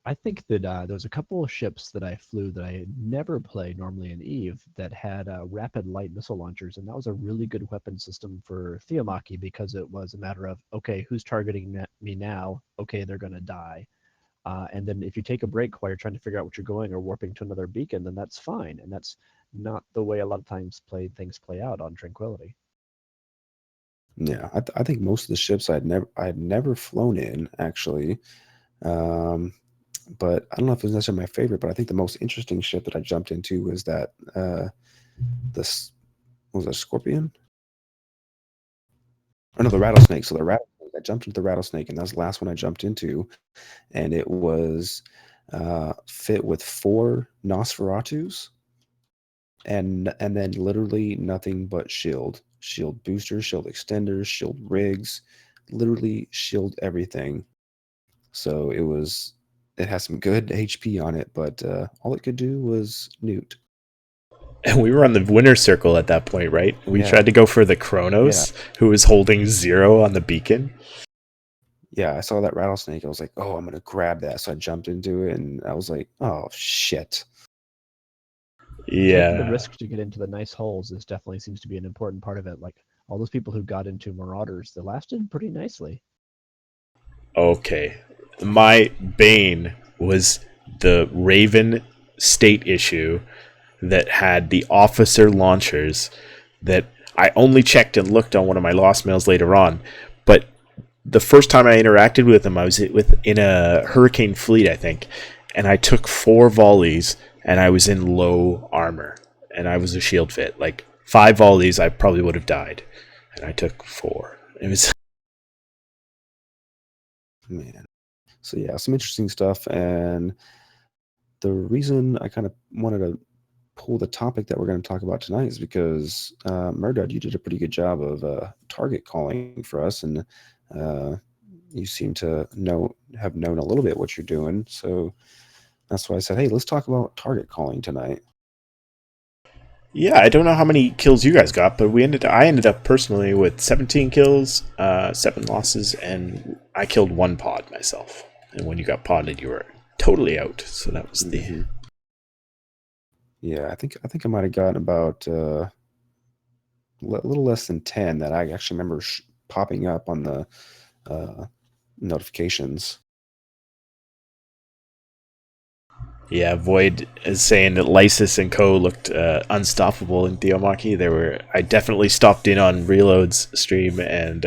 I think that there was a couple of ships that I flew that I never play normally in EVE that had rapid light missile launchers, and that was a really good weapon system for Theomachy because it was a matter of, okay, who's targeting me now? Okay, they're going to die. And then if you take a break while you're trying to figure out what you're going or warping to another beacon, then that's fine. And that's not the way a lot of times things play out on Tranquility. Yeah, I think most of the ships I had never flown in actually. But I don't know if it was necessarily my favorite, but I think the most interesting ship that I jumped into was that this was a Scorpion? Or no, the Rattlesnake. So the Rattlesnake, I jumped into the Rattlesnake, and that was the last one I jumped into, and it was fit with 4 Nosferatus, and then literally nothing but shield boosters, shield extenders, shield rigs, literally shield everything. So it has some good HP on it, but all it could do was newt. And we were on the winner's circle at that point, right? We Yeah. tried to go for the Kronos, who was holding 0 on the beacon. Yeah, I saw that Rattlesnake. I was like, oh, I'm going to grab that. So I jumped into it, and I was like, oh, shit. Taking the Yeah. risk to get into the nice holes is definitely seems to be an important part of it. Like all those people who got into Marauders, they lasted pretty nicely. Okay. My bane was the Raven state issue that had the officer launchers that I only checked and looked on one of my lost mails later on. But the first time I interacted with them, I was in a Hurricane fleet, I think, and I took 4 volleys and I was in low armor and I was a shield fit. Like 5 volleys, I probably would have died, and I took 4. It was Man. So yeah, some interesting stuff. And the reason I kind of wanted to pull the topic that we're going to talk about tonight is because Meredudd, you did a pretty good job of target calling for us, and you seem to have known a little bit what you're doing. So that's why I said, hey, let's talk about target calling tonight. Yeah, I don't know how many kills you guys got, but I ended up personally with 17 kills, 7 losses, and I killed 1 pod myself. And when you got podded, you were totally out. So that was the. Yeah, I think I might have gotten about a little less than 10 that I actually remember popping up on the notifications. Yeah, Void is saying that Lysis and Co looked unstoppable in Theomachy. I definitely stopped in on Reload's stream, and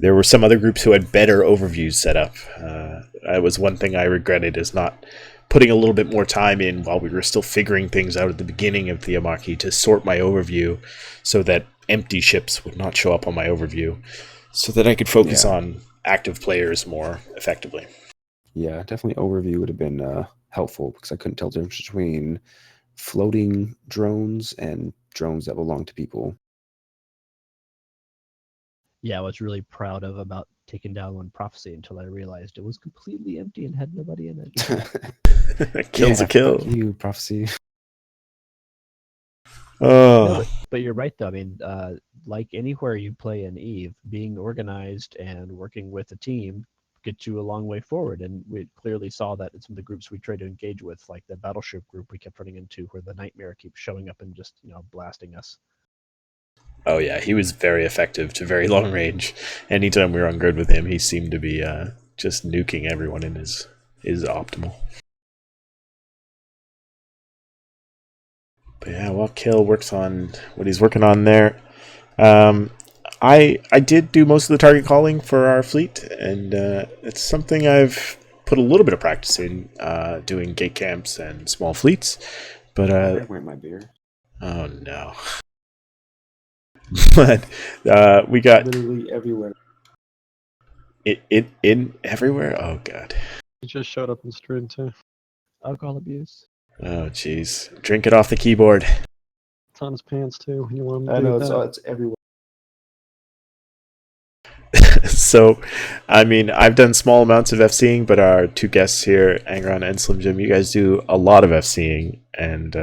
there were some other groups who had better overviews set up. That was one thing I regretted, is not putting a little bit more time in while we were still figuring things out at the beginning of Theomachy to sort my overview so that empty ships would not show up on my overview, so that I could focus on active players more effectively. Yeah, definitely overview would have been helpful because I couldn't tell the difference between floating drones and drones that belong to people. Yeah, what's really proud of about taken down one prophecy until I realized it was completely empty and had nobody in it. Kill's a kill. Fuck you, prophecy. Oh, But you're right, though. I mean, like anywhere you play in Eve, being organized and working with a team gets you a long way forward. And we clearly saw that in some of the groups we tried to engage with, like the Battleship group we kept running into, where the Nightmare keeps showing up and just blasting us. oh yeah, he was very effective to very long range. Anytime we were on grid with him, he seemed to be just nuking everyone in his optimal. But yeah, while Kael works on what he's working on there, I did do most of the target calling for our fleet, and it's something I've put a little bit of practice in, doing gate camps and small fleets. But I went my beer. oh no. But we got Literally everywhere. it in everywhere. Oh god. He just showed up in stream too. Alcohol abuse. Oh jeez. Drink it off the keyboard. It's on his pants too. When you want him to I do know that. it's everywhere. So, I mean, I've done small amounts of FCing, but our two guests here, Angron and SlimJim, you guys do a lot of FCing, and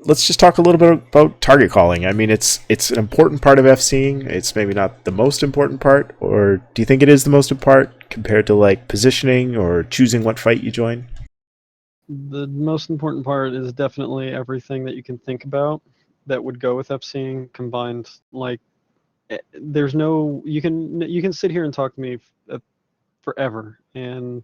let's just talk a little bit about target calling. I mean, it's an important part of FCing. It's maybe not the most important part, or do you think it is the most important part compared to like positioning or choosing what fight you join? The most important part is definitely everything that you can think about that would go with FCing combined. Like, there's no you can sit here and talk to me forever and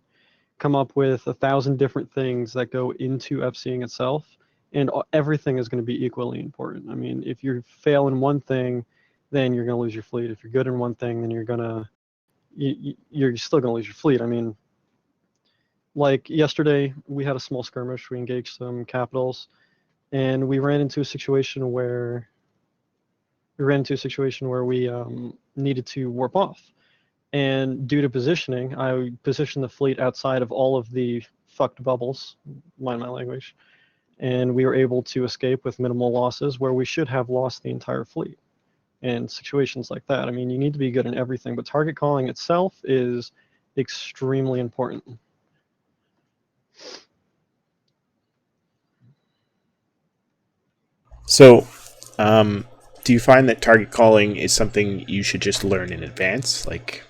come up with 1,000 different things that go into FCing itself, and everything is going to be equally important. I mean, if you fail in one thing, then you're going to lose your fleet. If you're good in one thing, then you're still going to lose your fleet. I mean, like yesterday, we had a small skirmish. We engaged some capitals, and we ran into a situation where we needed to warp off. And due to positioning, I positioned the fleet outside of all of the fucked bubbles, mind my language, and we were able to escape with minimal losses where we should have lost the entire fleet. And situations like that, I mean, you need to be good in everything, but target calling itself is extremely important. So, do you find that target calling is something you should just learn in advance? Like,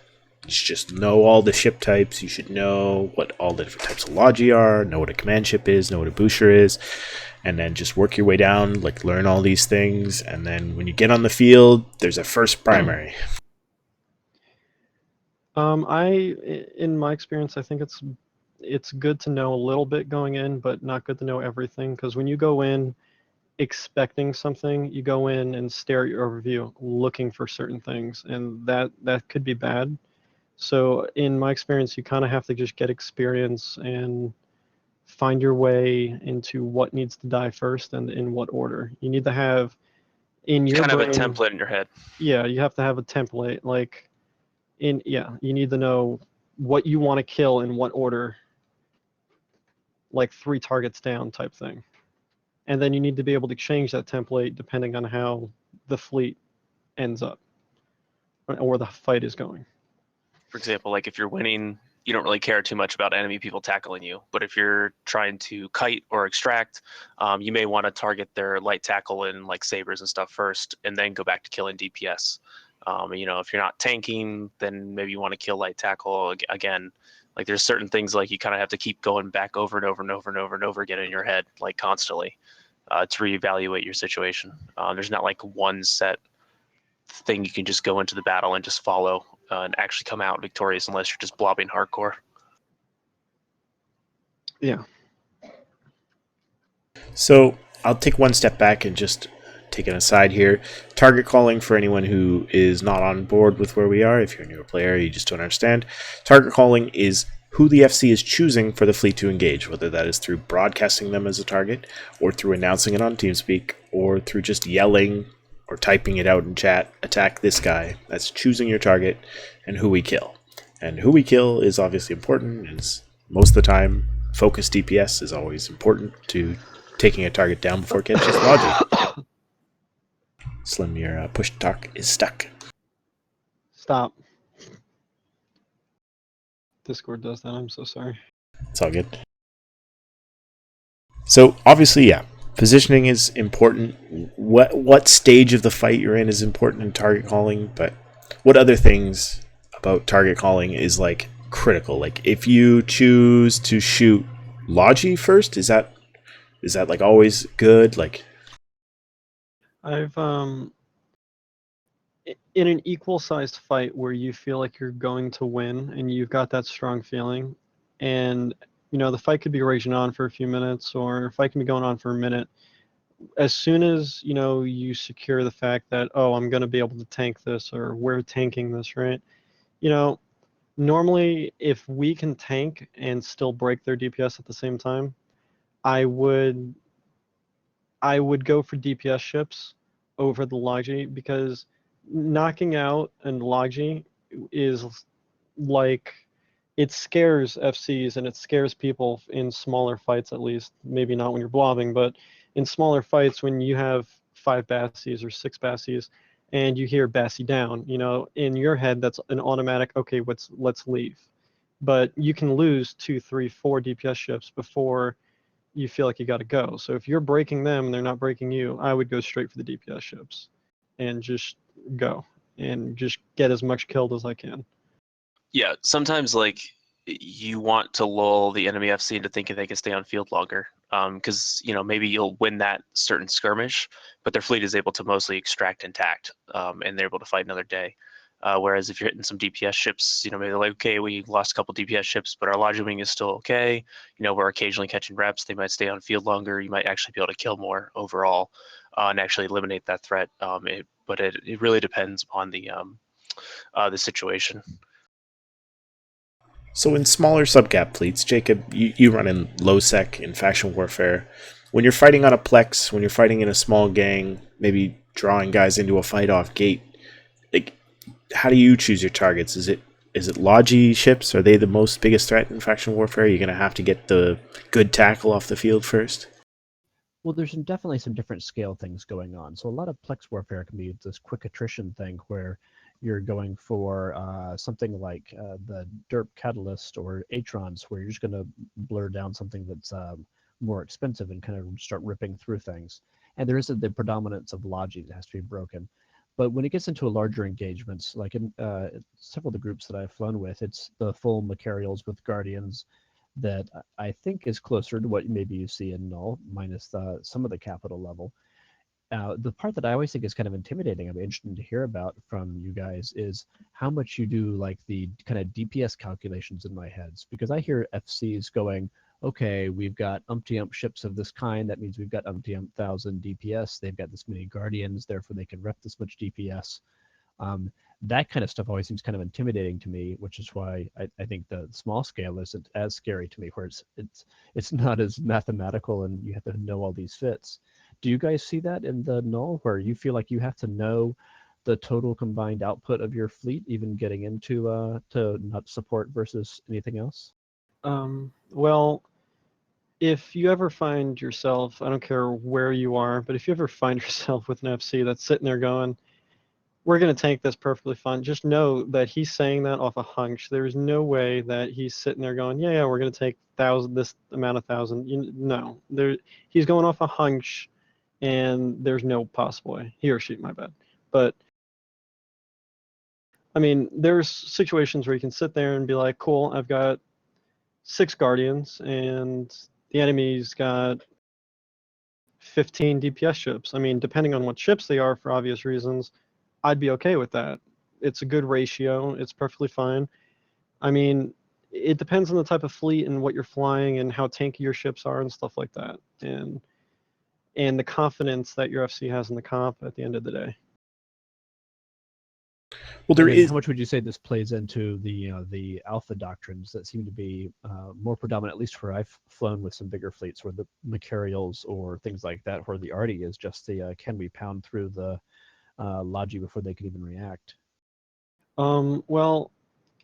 you should just know all the ship types, you should know what all the different types of logi are, know what a command ship is, know what a booster is, and then just work your way down, like learn all these things, and then when you get on the field, there's a first primary. In my experience, I think it's good to know a little bit going in, but not good to know everything, because when you go in expecting something, you go in and stare at your overview looking for certain things, and that could be bad. So in my experience, you kind of have to just get experience and find your way into what needs to die first and in what order. You need to have in your Kind of brain, a template in your head. yeah, you have to have a template. Like you need to know what you want to kill in what order, like 3 targets down type thing. And then you need to be able to change that template depending on how the fleet ends up or where the fight is going. For example, like if you're winning, you don't really care too much about enemy people tackling you. But if you're trying to kite or extract, you may want to target their light tackle and like sabers and stuff first, and then go back to killing DPS. If you're not tanking, then maybe you want to kill light tackle again. Like there's certain things like you kind of have to keep going back over and over and over and over and over again in your head, like constantly, to reevaluate your situation. There's not like one set thing you can just go into the battle and just follow and actually come out victorious unless you're just blobbing hardcore. Yeah. So I'll take one step back and just take an aside here. Target calling, for anyone who is not on board with where we are, if you're a newer player, you just don't understand. Target calling is who the FC is choosing for the fleet to engage, whether that is through broadcasting them as a target, or through announcing it on TeamSpeak, or through just yelling or typing it out in chat, attack this guy. That's choosing your target and who we kill. And who we kill is obviously important, and most of the time, focus DPS is always important to taking a target down before it catches logic. Slim, your push talk is stuck. Stop. Discord does that. I'm so sorry. It's all good. So obviously, yeah, positioning is important. What stage of the fight you're in is important in target calling, but what other things about target calling is like critical? Like if you choose to shoot Logi first, is that like always good? Like I've in an equal-sized fight where you feel like you're going to win and you've got that strong feeling, and the fight could be raging on for a few minutes or the fight can be going on for a minute. As soon as you secure the fact that, oh, I'm going to be able to tank this, or we're tanking this, right? Normally if we can tank and still break their DPS at the same time, I would go for DPS ships over the Logi, because knocking out and Logi is like, it scares FCs and it scares people in smaller fights, at least. Maybe not when you're blobbing, but in smaller fights when you have 5 Bassies or 6 Bassies and you hear Bassie down, in your head that's an automatic, okay, let's leave. But you can lose 2, 3, 4 DPS ships before you feel like you got to go. So if you're breaking them and they're not breaking you, I would go straight for the DPS ships and just go and just get as much killed as I can. Yeah, sometimes like you want to lull the enemy FC into thinking they can stay on field longer, because maybe you'll win that certain skirmish, but their fleet is able to mostly extract intact, and they're able to fight another day. Whereas if you're hitting some DPS ships, maybe they're like, okay, we lost a couple DPS ships, but our Logi wing is still okay. We're occasionally catching reps. They might stay on field longer. You might actually be able to kill more overall, and actually eliminate that threat. But it really depends on the situation. so in smaller subcap fleets, Jacob, you run in low sec in faction warfare. When you're fighting on a plex, when you're fighting in a small gang, maybe drawing guys into a fight off gate, like how do you choose your targets? Is it Logi ships? Are they the most biggest threat in faction warfare? You're gonna have to get the good tackle off the field first. Well, there's definitely some different scale things going on. So a lot of Plex warfare can be this quick attrition thing where you're going for something like the Derp Catalyst or Atrons, where you're just going to blur down something that's more expensive and kind of start ripping through things. And there isn't the predominance of Logi that has to be broken. But when it gets into larger engagements, like in several of the groups that I've flown with, it's the full Macarials with Guardians that I think is closer to what maybe you see in Null, minus some of the capital level. The part that I always think is kind of intimidating, I'm interested to hear about from you guys, is how much you do like the kind of DPS calculations in my heads, because I hear FCs going, okay, we've got umpty-ump ships of this kind, that means we've got umpty-ump 1,000 DPS, they've got this many Guardians, therefore they can rep this much DPS. That kind of stuff always seems kind of intimidating to me, which is why I think the small scale isn't as scary to me, where it's not as mathematical and you have to know all these fits. Do you guys see that in the Null, where you feel like you have to know the total combined output of your fleet, even getting into to not support versus anything else? Well, if you ever find yourself, I don't care where you are, but if you ever find yourself with an FC that's sitting there going, we're going to tank this perfectly fine, just know that he's saying that off a hunch. There's no way that he's sitting there going, yeah, we're going to take this amount of 1,000. No, he's going off a hunch, and there's no possible way. He or she, my bad. But I mean, there's situations where you can sit there and be like, cool, I've got 6 Guardians, and the enemy's got 15 DPS ships. I mean, depending on what ships they are, for obvious reasons, I'd be okay with that. It's a good ratio. It's perfectly fine. I mean, it depends on the type of fleet and what you're flying and how tanky your ships are and stuff like that, and the confidence that your FC has in the comp at the end of the day. Well, there is. How much would you say this plays into the alpha doctrines that seem to be more predominant, at least where I've flown with some bigger fleets, where the Macarials or things like that, where the arty is just the can we pound through the Logi before they can even react? Well,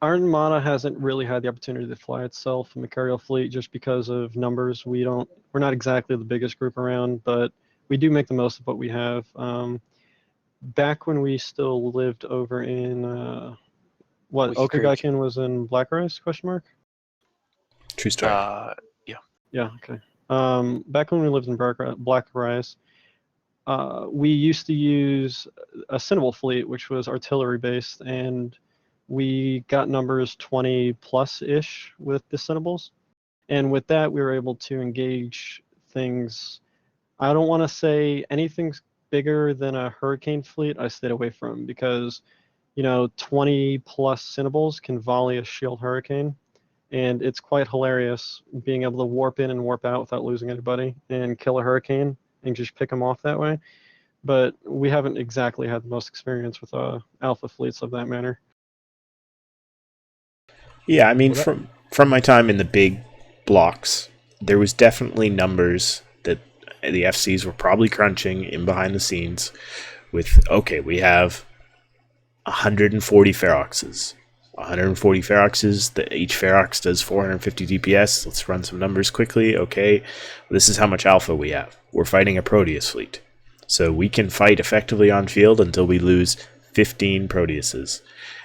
Iron Armada hasn't really had the opportunity to fly itself a Macarial fleet just because of numbers. We're not exactly the biggest group around, but we do make the most of what we have. Back when we still lived over in What, We could create- Okagaiken was in Black Rise, question mark? True story. Yeah, okay. Back when we lived in Black Rise, we used to use a Cinnable fleet, which was artillery based, and we got numbers 20 plus ish with the Cinnables. And with that, we were able to engage things. I don't want to say anything's bigger than a Hurricane fleet I stayed away from, because 20 plus Cinnables can volley a shield Hurricane, and it's quite hilarious being able to warp in and warp out without losing anybody and kill a Hurricane and just pick them off that way. But we haven't exactly had the most experience with alpha fleets of that manner. Yeah, I mean, from my time in the big blocks, there was definitely numbers that the FCs were probably crunching in behind the scenes with, okay, we have 140 Feroxes. 140 Feroxes, each Ferox does 450 DPS. Let's run some numbers quickly. Okay, this is how much alpha we have. We're fighting a Proteus fleet. So we can fight effectively on field until we lose 15 Proteuses.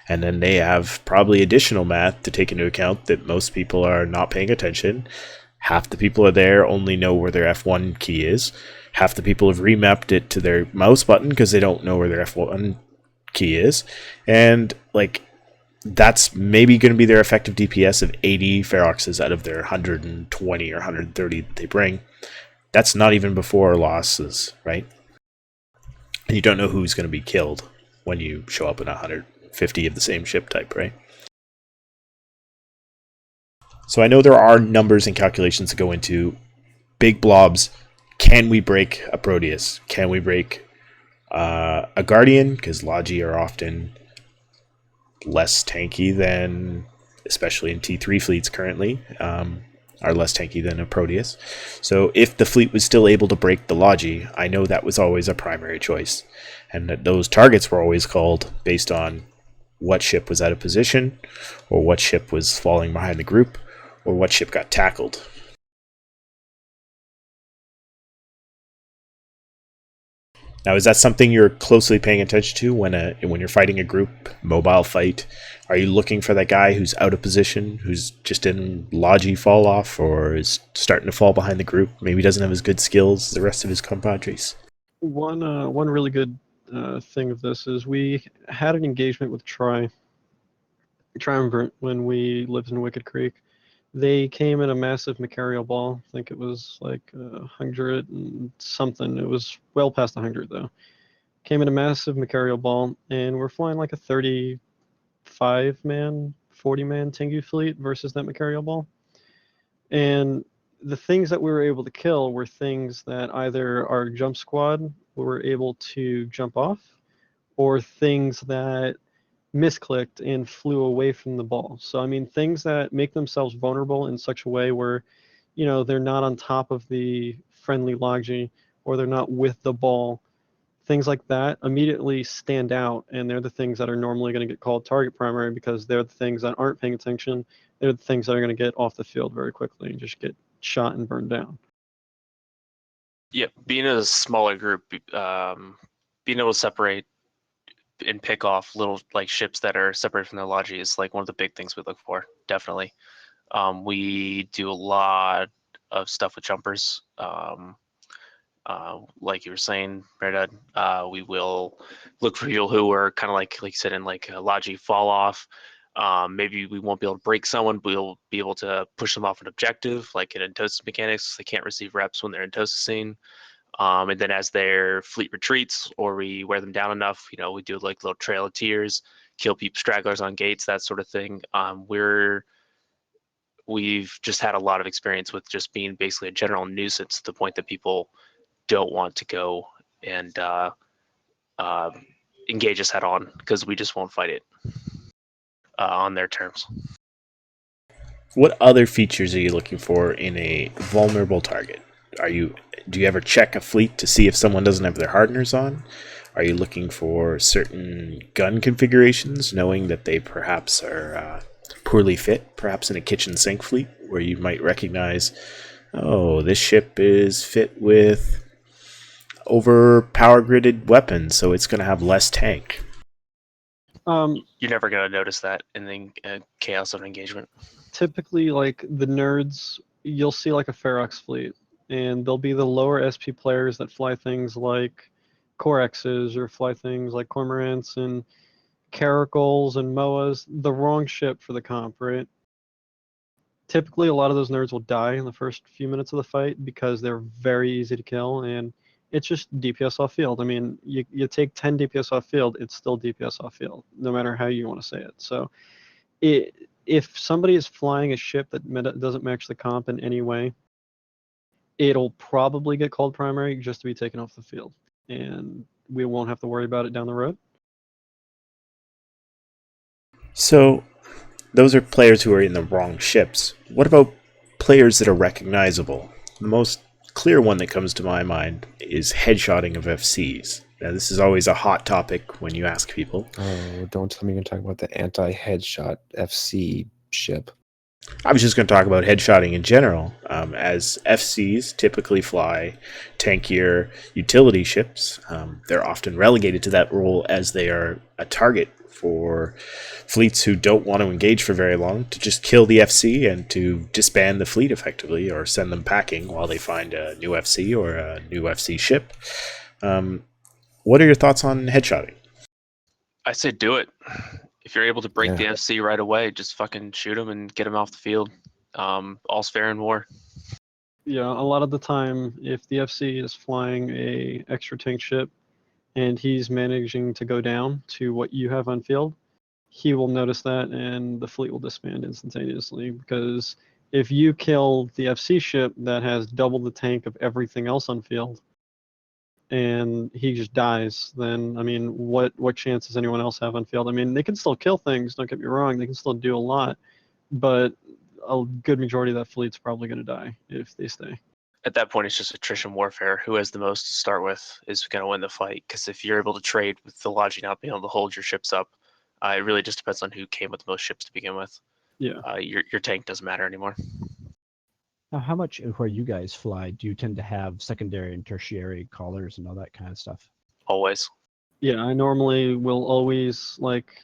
And then they have probably additional math to take into account that most people are not paying attention. Half the people are there only know where their F1 key is. Half the people have remapped it to their mouse button because they don't know where their F1 key is. And that's maybe going to be their effective DPS of 80 Feroxes out of their 120 or 130 that they bring. That's not even before losses, right? And you don't know who's going to be killed when you show up in 150 of the same ship type, right? So I know there are numbers and calculations that go into big blobs. Can we break a Proteus? Can we break a Guardian? Because Logi are often less tanky than, especially in T3 fleets currently, are less tanky than a Proteus. So if the fleet was still able to break the Logi, I know that was always a primary choice. And that those targets were always called based on what ship was out of position, or what ship was falling behind the group, or what ship got tackled. Now, is that something you're closely paying attention to when you're fighting a group mobile fight? Are you looking for that guy who's out of position, who's just in Logi fall off, or is starting to fall behind the group? Maybe doesn't have as good skills as the rest of his compadres. One really good thing of this is we had an engagement with Triumvirate when we lived in Wicked Creek. They came in a massive Macarial ball. I think it was like 100 and something. It was well past 100 though. Came in a massive Macarial ball, and we're flying like a 35-man, 40-man Tengu fleet versus that Macarial ball. And the things that we were able to kill were things that either our jump squad were able to jump off, or things that misclicked and flew away from the ball. So I mean, things that make themselves vulnerable in such a way where, they're not on top of the friendly Logi, or they're not with the ball. Things like that immediately stand out, and they're the things that are normally going to get called target primary, because they're the things that aren't paying attention. They're the things that are going to get off the field very quickly and just get shot and burned down. Yeah, being a smaller group, being able to separate and pick off little ships that are separated from their Logi is one of the big things we look for. Definitely, we do a lot of stuff with jumpers. Like you were saying, Meredudd, we will look for people who are kind of like you said, in a Logi fall off. Maybe we won't be able to break someone, but we'll be able to push them off an objective, like in Entosis mechanics. They can't receive reps when they're Entosising. And then as their fleet retreats, or we wear them down enough, we do little trail of tears, kill stragglers on gates, that sort of thing. We've just had a lot of experience with just being basically a general nuisance to the point that people don't want to go and engage us head on, because we just won't fight it on their terms. What other features are you looking for in a vulnerable target? Do you ever check a fleet to see if someone doesn't have their hardeners on? Are you looking for certain gun configurations, knowing that they perhaps are poorly fit, perhaps in a kitchen sink fleet, where you might recognize, oh, this ship is fit with over power gridded weapons, so it's going to have less tank? You're never gonna notice that in the chaos of an engagement. Typically, like the nerds, you'll see like a Ferox fleet, and they'll be the lower SP players that fly things like Corexes or fly things like Cormorants and Caracals and Moas. The wrong ship for the comp, right? Typically, a lot of those nerds will die in the first few minutes of the fight because they're very easy to kill, and it's just DPS off field. I mean, you take 10 DPS off field, it's still DPS off field, no matter how you want to say it. So if somebody is flying a ship that doesn't match the comp in any way, it'll probably get called primary just to be taken off the field, and we won't have to worry about it down the road. So, those are players who are in the wrong ships. What about players that are recognizable? The most clear one that comes to my mind is headshotting of FCs. Now, this is always a hot topic when you ask people. Oh, don't tell me you're going to talk about the anti-headshot FC ship. I was just going to talk about headshotting in general, as FCs typically fly tankier utility ships. They're often relegated to that role as they are a target for fleets who don't want to engage for very long, to just kill the FC and to disband the fleet effectively, or send them packing while they find a new FC or a new FC ship. What are your thoughts on headshotting? I say do it. If you're able to break the Yeah. FC right away, just fucking shoot him and get him off the field. All's fair in war. Yeah, a lot of the time, if the FC is flying a extra tank ship and he's managing to go down to what you have on field, he will notice that and the fleet will disband instantaneously, because if you kill the FC ship that has double the tank of everything else on field and he just dies, then I mean, what chance does anyone else have on field? I mean, they can still kill things, don't get me wrong, they can still do a lot, but a good majority of that fleet's probably going to die if they stay. At that point, it's just attrition warfare. Who has the most to start with is going to win the fight. Because if you're able to trade with the logic not being able to hold your ships up, it really just depends on who came with the most ships to begin with. Yeah. Your tank doesn't matter anymore. Now, how much where you guys fly do you tend to have secondary and tertiary callers and all that kind of stuff? Always. Yeah, I normally will always, like,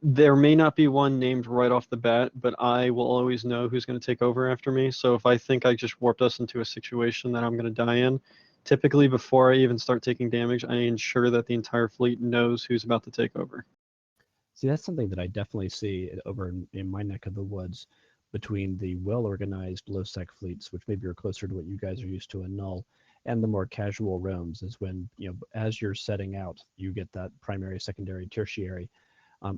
there may not be one named right off the bat, but I will always know who's going to take over after me. So if I think I just warped us into a situation that I'm going to die in, typically before I even start taking damage, I ensure that the entire fleet knows who's about to take over. See, that's something that I definitely see over in my neck of the woods between the well-organized low-sec fleets, which maybe are closer to what you guys are used to in Null, and the more casual roams is when, as you're setting out, you get that primary, secondary, tertiary.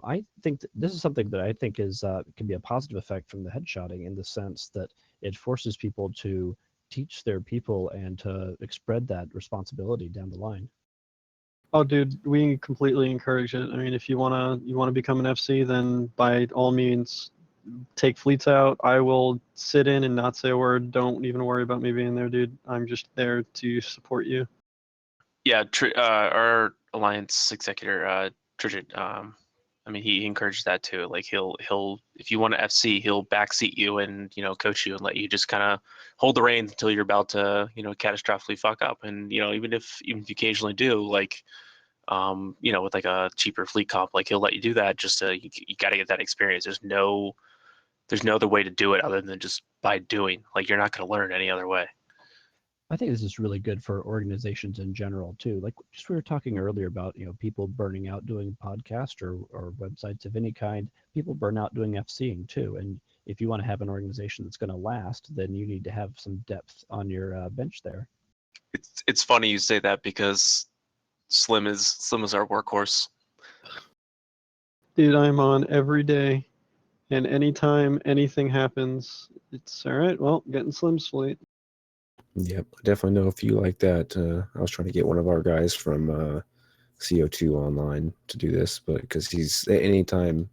I think this is something that I think is can be a positive effect from the headshotting, in the sense that it forces people to teach their people and to spread that responsibility down the line. Oh, dude, we completely encourage it. I mean, if you wanna become an FC, then by all means, take fleets out. I will sit in and not say a word. Don't even worry about me being there, dude. I'm just there to support you. Yeah, our alliance executor, Trigid, I mean, he encourages that too. Like he'll if you want to FC, he'll backseat you and coach you and let you just kind of hold the reins until you're about to catastrophically fuck up. And even if you occasionally do, like with like a cheaper fleet comp, like he'll let you do that. Just to, you got to get that experience. There's no other way to do it other than just by doing. Like you're not going to learn any other way. I think this is really good for organizations in general too. Like just we were talking earlier about, people burning out doing podcasts or websites of any kind. People burn out doing FCing too. And if you want to have an organization that's going to last, then you need to have some depth on your bench there. It's funny you say that, because Slim is our workhorse. Dude, I'm on every day, and anytime anything happens, it's all right. Well, getting Slim's fleet. Yep, I definitely know a few like that. I was trying to get one of our guys from CO2 online to do this, but because he's anytime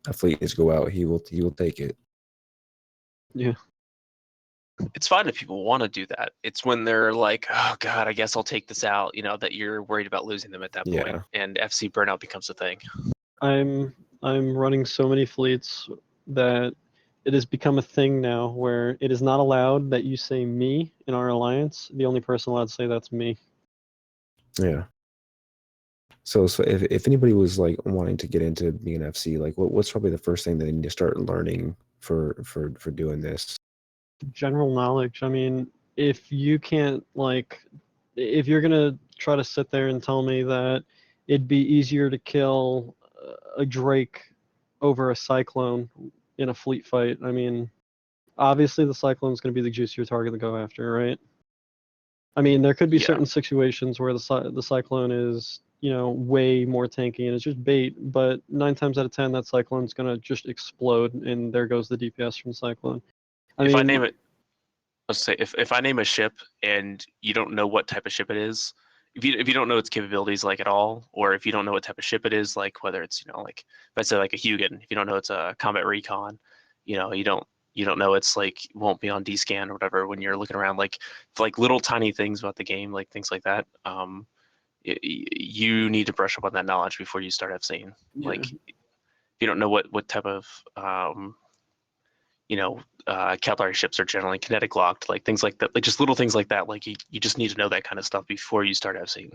a fleet needs to go out, he will take it. Yeah. It's fine if people want to do that. It's when they're like, oh god, I guess I'll take this out, that you're worried about losing them at that point. Yeah. And FC burnout becomes a thing. I'm running so many fleets that it has become a thing now where it is not allowed that you say me in our alliance. The only person allowed to say that's me. Yeah. So if anybody was like wanting to get into being an FC, like what's probably the first thing that they need to start learning for doing this? General knowledge. I mean, if you can't like, if you're gonna try to sit there and tell me that it'd be easier to kill a Drake over a Cyclone in a fleet fight, I mean, obviously the Cyclone's gonna be the juicier target to go after, right? I mean, there could be Yeah. certain situations where the Cyclone is, you know, way more tanky and it's just bait, but 9 times out of 10, that Cyclone's gonna just explode, and there goes the DPS from Cyclone. If I name it, let's say if I name a ship and you don't know what type of ship it is, if you don't know its capabilities like at all, or if you don't know what type of ship it is, like whether it's, you know, like if I say like a Hugin, if you don't know it's a combat recon, you know, you don't know it's like won't be on D-scan or whatever when you're looking around, like little tiny things about the game, like things like that. You need to brush up on that knowledge before you start FCing. Yeah. Like if you don't know what type of cavalry ships are generally kinetic locked, like things like that, like just little things like that. Like you just need to know that kind of stuff before you start FCing.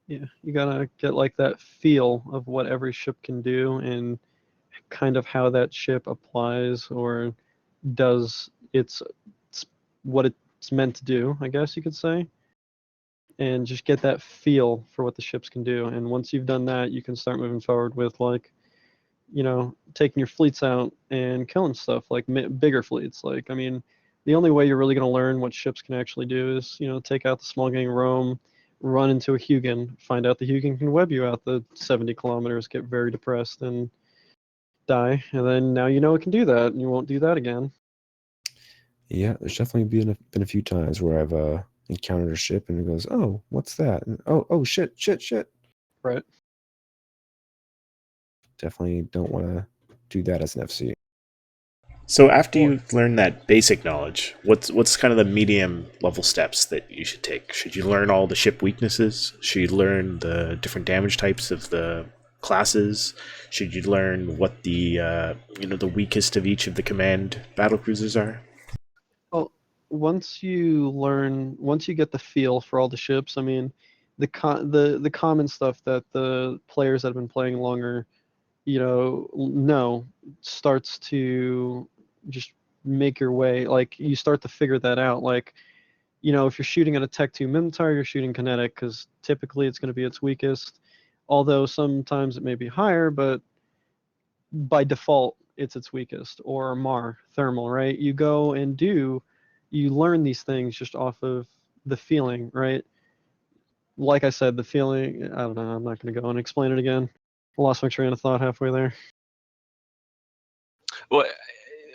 Yeah, you gotta get like that feel of what every ship can do and kind of how that ship applies or does what it's meant to do, I guess you could say. And just get that feel for what the ships can do. And once you've done that, you can start moving forward with like, you know, taking your fleets out and killing stuff like bigger fleets. Like, I mean, the only way you're really going to learn what ships can actually do is, you know, take out the small gang roam, run into a Hugin, find out the Hugin can web you out the 70 kilometers, get very depressed and die. And then now you know it can do that and you won't do that again. Yeah, there's definitely been a few times where I've encountered a ship and it goes, oh, what's that? And, oh, shit. Right. Definitely don't want to do that as an FC. So after you've learned that basic knowledge, what's kind of the medium level steps that you should take? Should you learn all the ship weaknesses? Should you learn the different damage types of the classes? Should you learn what the the weakest of each of the command battlecruisers are? Well, once you get the feel for all the ships, I mean, the common stuff that the players that have been playing longer, you know starts to just make your way. Like you start to figure that out. Like, you know, if you're shooting at a Tech 2 Minotaur, you're shooting kinetic because typically it's going to be its weakest. Although sometimes it may be higher, but by default it's its weakest. Or Mar thermal, right? You learn these things just off of the feeling, right? Like I said, the feeling, I don't know, I'm not going to go and explain it again. I lost my train of thought halfway there. What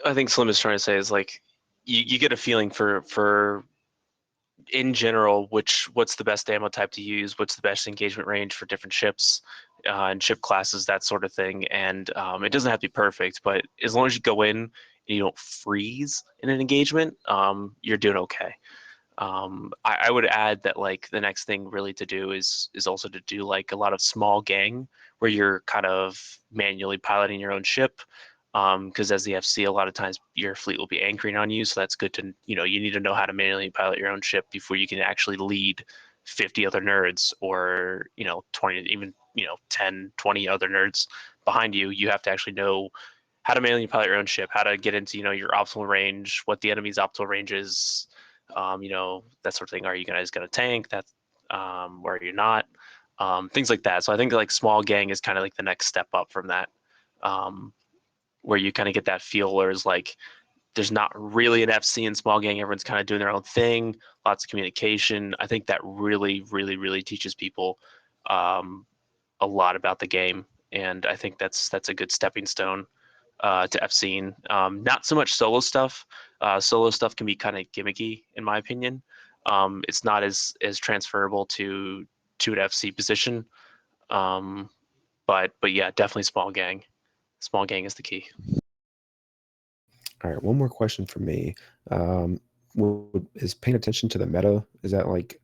I think Slim is trying to say is like you get a feeling for in general what's the best ammo type to use, what's the best engagement range for different ships and ship classes, that sort of thing. And it doesn't have to be perfect, but as long as you go in and you don't freeze in an engagement, you're doing okay. I would add that like the next thing really to do is also to do like a lot of small gang where you're kind of manually piloting your own ship, because as the FC, a lot of times your fleet will be anchoring on you, so that's good to, you know, you need to know how to manually pilot your own ship before you can actually lead 50 other nerds, or 20, even 10, 20 other nerds behind you. You have to actually know how to manually pilot your own ship, how to get into your optimal range, what the enemy's optimal range is, that sort of thing. Are you guys going to tank that, or are you not? Things like that. So I think like small gang is kind of like the next step up from that, where you kind of get that feel where it's like there's not really an FC in small gang. Everyone's kind of doing their own thing, lots of communication. I think that really, really, really teaches people a lot about the game. And I think that's a good stepping stone to FCing. Not so much solo stuff. Solo stuff can be kind of gimmicky, in my opinion. It's not as transferable to an FC position. But yeah, definitely small gang. Small gang is the key. All right, one more question for me. Is paying attention to the meta, is that like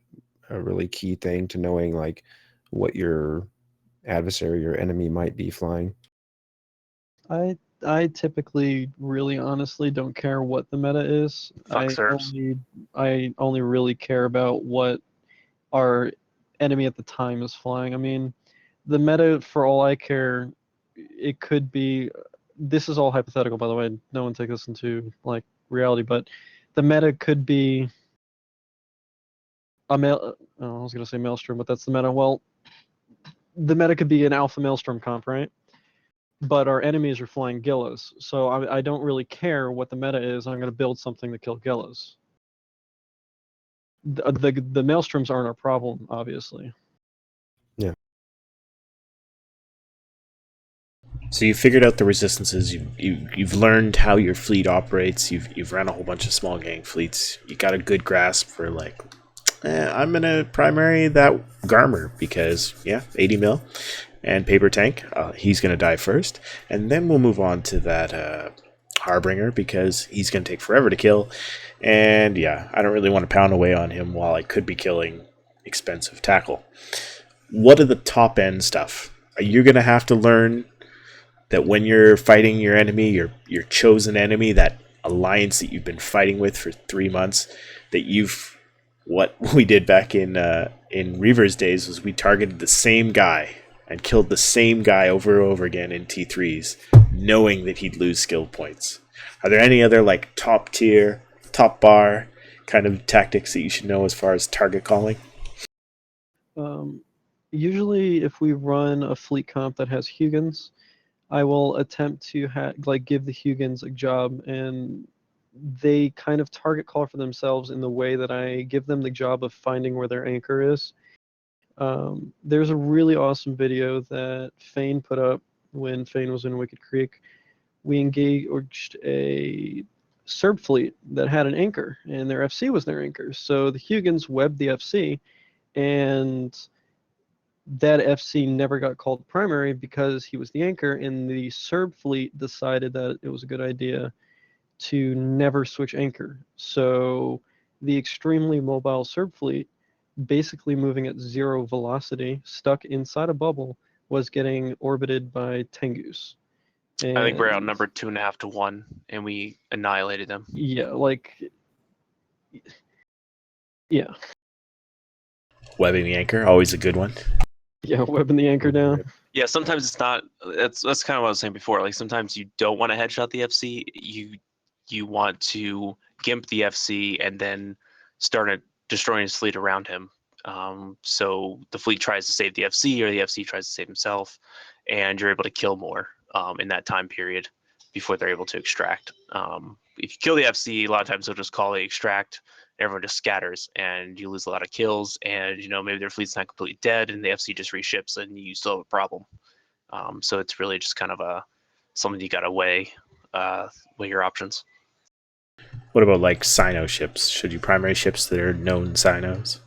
a really key thing to knowing like what your adversary, your enemy might be flying? I typically really honestly don't care what the meta is. Fuck serves. I only really care about what our enemy at the time is flying. I mean, the meta, for all I care, it could be. This is all hypothetical, by the way. No one take this into like reality, but the meta could be a mail. Oh, I was gonna say Maelstrom, but that's the meta. Well, the meta could be an Alpha Maelstrom comp, right? But our enemies are flying Gillos, so I don't really care what the meta is. I'm gonna build something to kill Gillos. The Maelstroms aren't our problem, obviously. So you figured out the resistances. You've learned how your fleet operates. You've run a whole bunch of small gang fleets. You got a good grasp for like, I'm gonna primary that Garmer because 80 mil and paper tank. He's gonna die first, and then we'll move on to that Harbinger because he's gonna take forever to kill. And I don't really want to pound away on him while I could be killing expensive tackle. What are the top end stuff? Are you gonna have to learn that when you're fighting your enemy, your chosen enemy, that alliance that you've been fighting with for 3 months, that what we did back in Reaver's days was we targeted the same guy and killed the same guy over and over again in T3s, knowing that he'd lose skill points. Are there any other like top tier, top bar kind of tactics that you should know as far as target calling? Usually, if we run a fleet comp that has Hugens, I will attempt to give the Hugens a job, and they kind of target call for themselves in the way that I give them the job of finding where their anchor is. There's a really awesome video that Fane put up when Fane was in Wicked Creek. We engaged a Serb fleet that had an anchor, and their FC was their anchor. So the Hugens webbed the FC, and that FC never got called primary because he was the anchor, and the Serb fleet decided that it was a good idea to never switch anchor. So the extremely mobile Serb fleet, basically moving at 0 velocity, stuck inside a bubble, was getting orbited by Tengus. I think we're outnumbered 2.5 to 1, and we annihilated them. Yeah. Webbing the anchor, always a good one. Yeah, webbing the anchor down. Yeah, sometimes it's not. That's kind of what I was saying before. Like sometimes you don't want to headshot the FC. You want to gimp the FC and then start destroying his fleet around him. So the fleet tries to save the FC, or the FC tries to save himself, and you're able to kill more in that time period before they're able to extract. If you kill the FC, a lot of times they'll just call the extract. Everyone just scatters, and you lose a lot of kills. And maybe their fleet's not completely dead, and the FC just reships, and you still have a problem. So it's really just kind of something you got to weigh your options. What about like Sino ships? Should you primary ships that are known Sinos?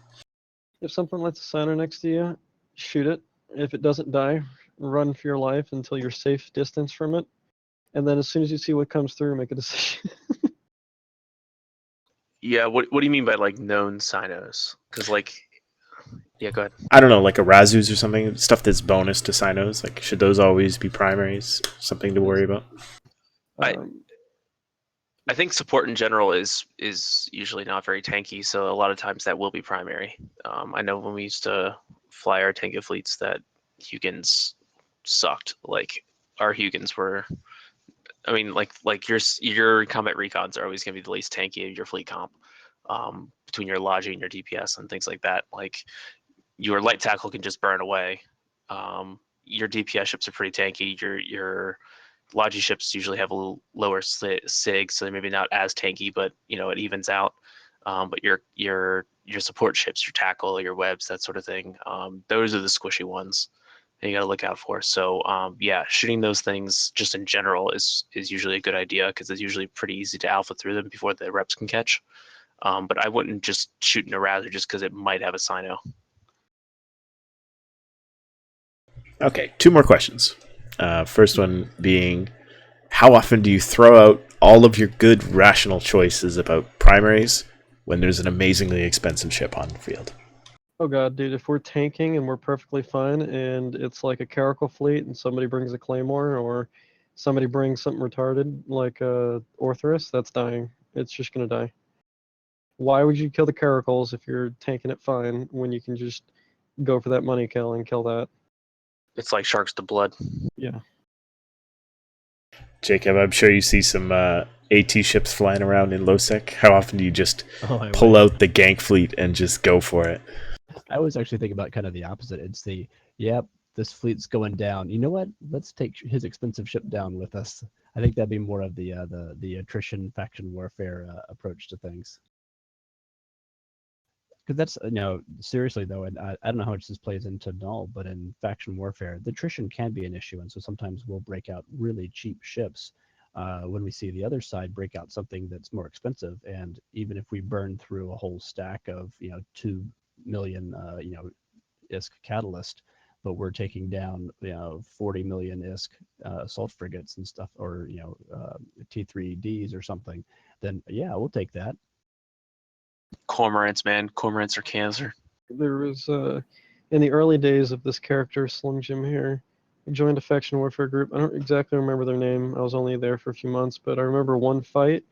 If something lights a Sino next to you, shoot it. If it doesn't die, run for your life until you're safe distance from it. And then as soon as you see what comes through, make a decision. Yeah, what do you mean by like known Sinos? Because go ahead. I don't know, like a Razus or something, stuff that's bonus to Sinos. Like, should those always be primaries? Something to worry about? I think support in general is usually not very tanky, so a lot of times that will be primary. I know when we used to fly our tanky fleets that Hugens sucked. Like our Hugens were, I mean, like your combat recons are always going to be the least tanky of your fleet comp, between your Logi and your DPS and things like that. Like your light tackle can just burn away. Your DPS ships are pretty tanky. Your Logi ships usually have a little lower sig, so they're maybe not as tanky, but it evens out. But your support ships, your tackle, your webs, that sort of thing, those are the squishy ones that you got to look out for. So shooting those things just in general is usually a good idea because it's usually pretty easy to alpha through them before the reps can catch. But I wouldn't just shoot in a router just because it might have a Sino. Okay, 2 more questions. First one being, how often do you throw out all of your good rational choices about primaries when there's an amazingly expensive ship on the field? Oh god, dude, if we're tanking and we're perfectly fine and it's like a Caracal fleet and somebody brings a Claymore or somebody brings something retarded like a Orthrus, that's dying. It's just gonna die. Why would you kill the Caracals if you're tanking it fine when you can just go for that money kill and kill that. It's like sharks to blood. Yeah. Jacob, I'm sure you see some AT ships flying around in Lowsec. How often do you just pull out the gank fleet and just go for it? I was actually thinking about kind of the opposite. It's the, yep, this fleet's going down. You know what? Let's take his expensive ship down with us. I think that'd be more of the attrition faction warfare approach to things. Because that's, seriously though, and I don't know how much this plays into Null, but in faction warfare, the attrition can be an issue, and so sometimes we'll break out really cheap ships when we see the other side break out something that's more expensive, and even if we burn through a whole stack of 2 million ISK catalyst, but we're taking down 40 million ISK assault frigates and stuff, or T3Ds or something, then yeah, we'll take that. Cormorants, man. Cormorants are cancer. There was in the early days of this character, SlimJim here, I joined a faction warfare group. I don't exactly remember their name. I was only there for a few months, but I remember one fight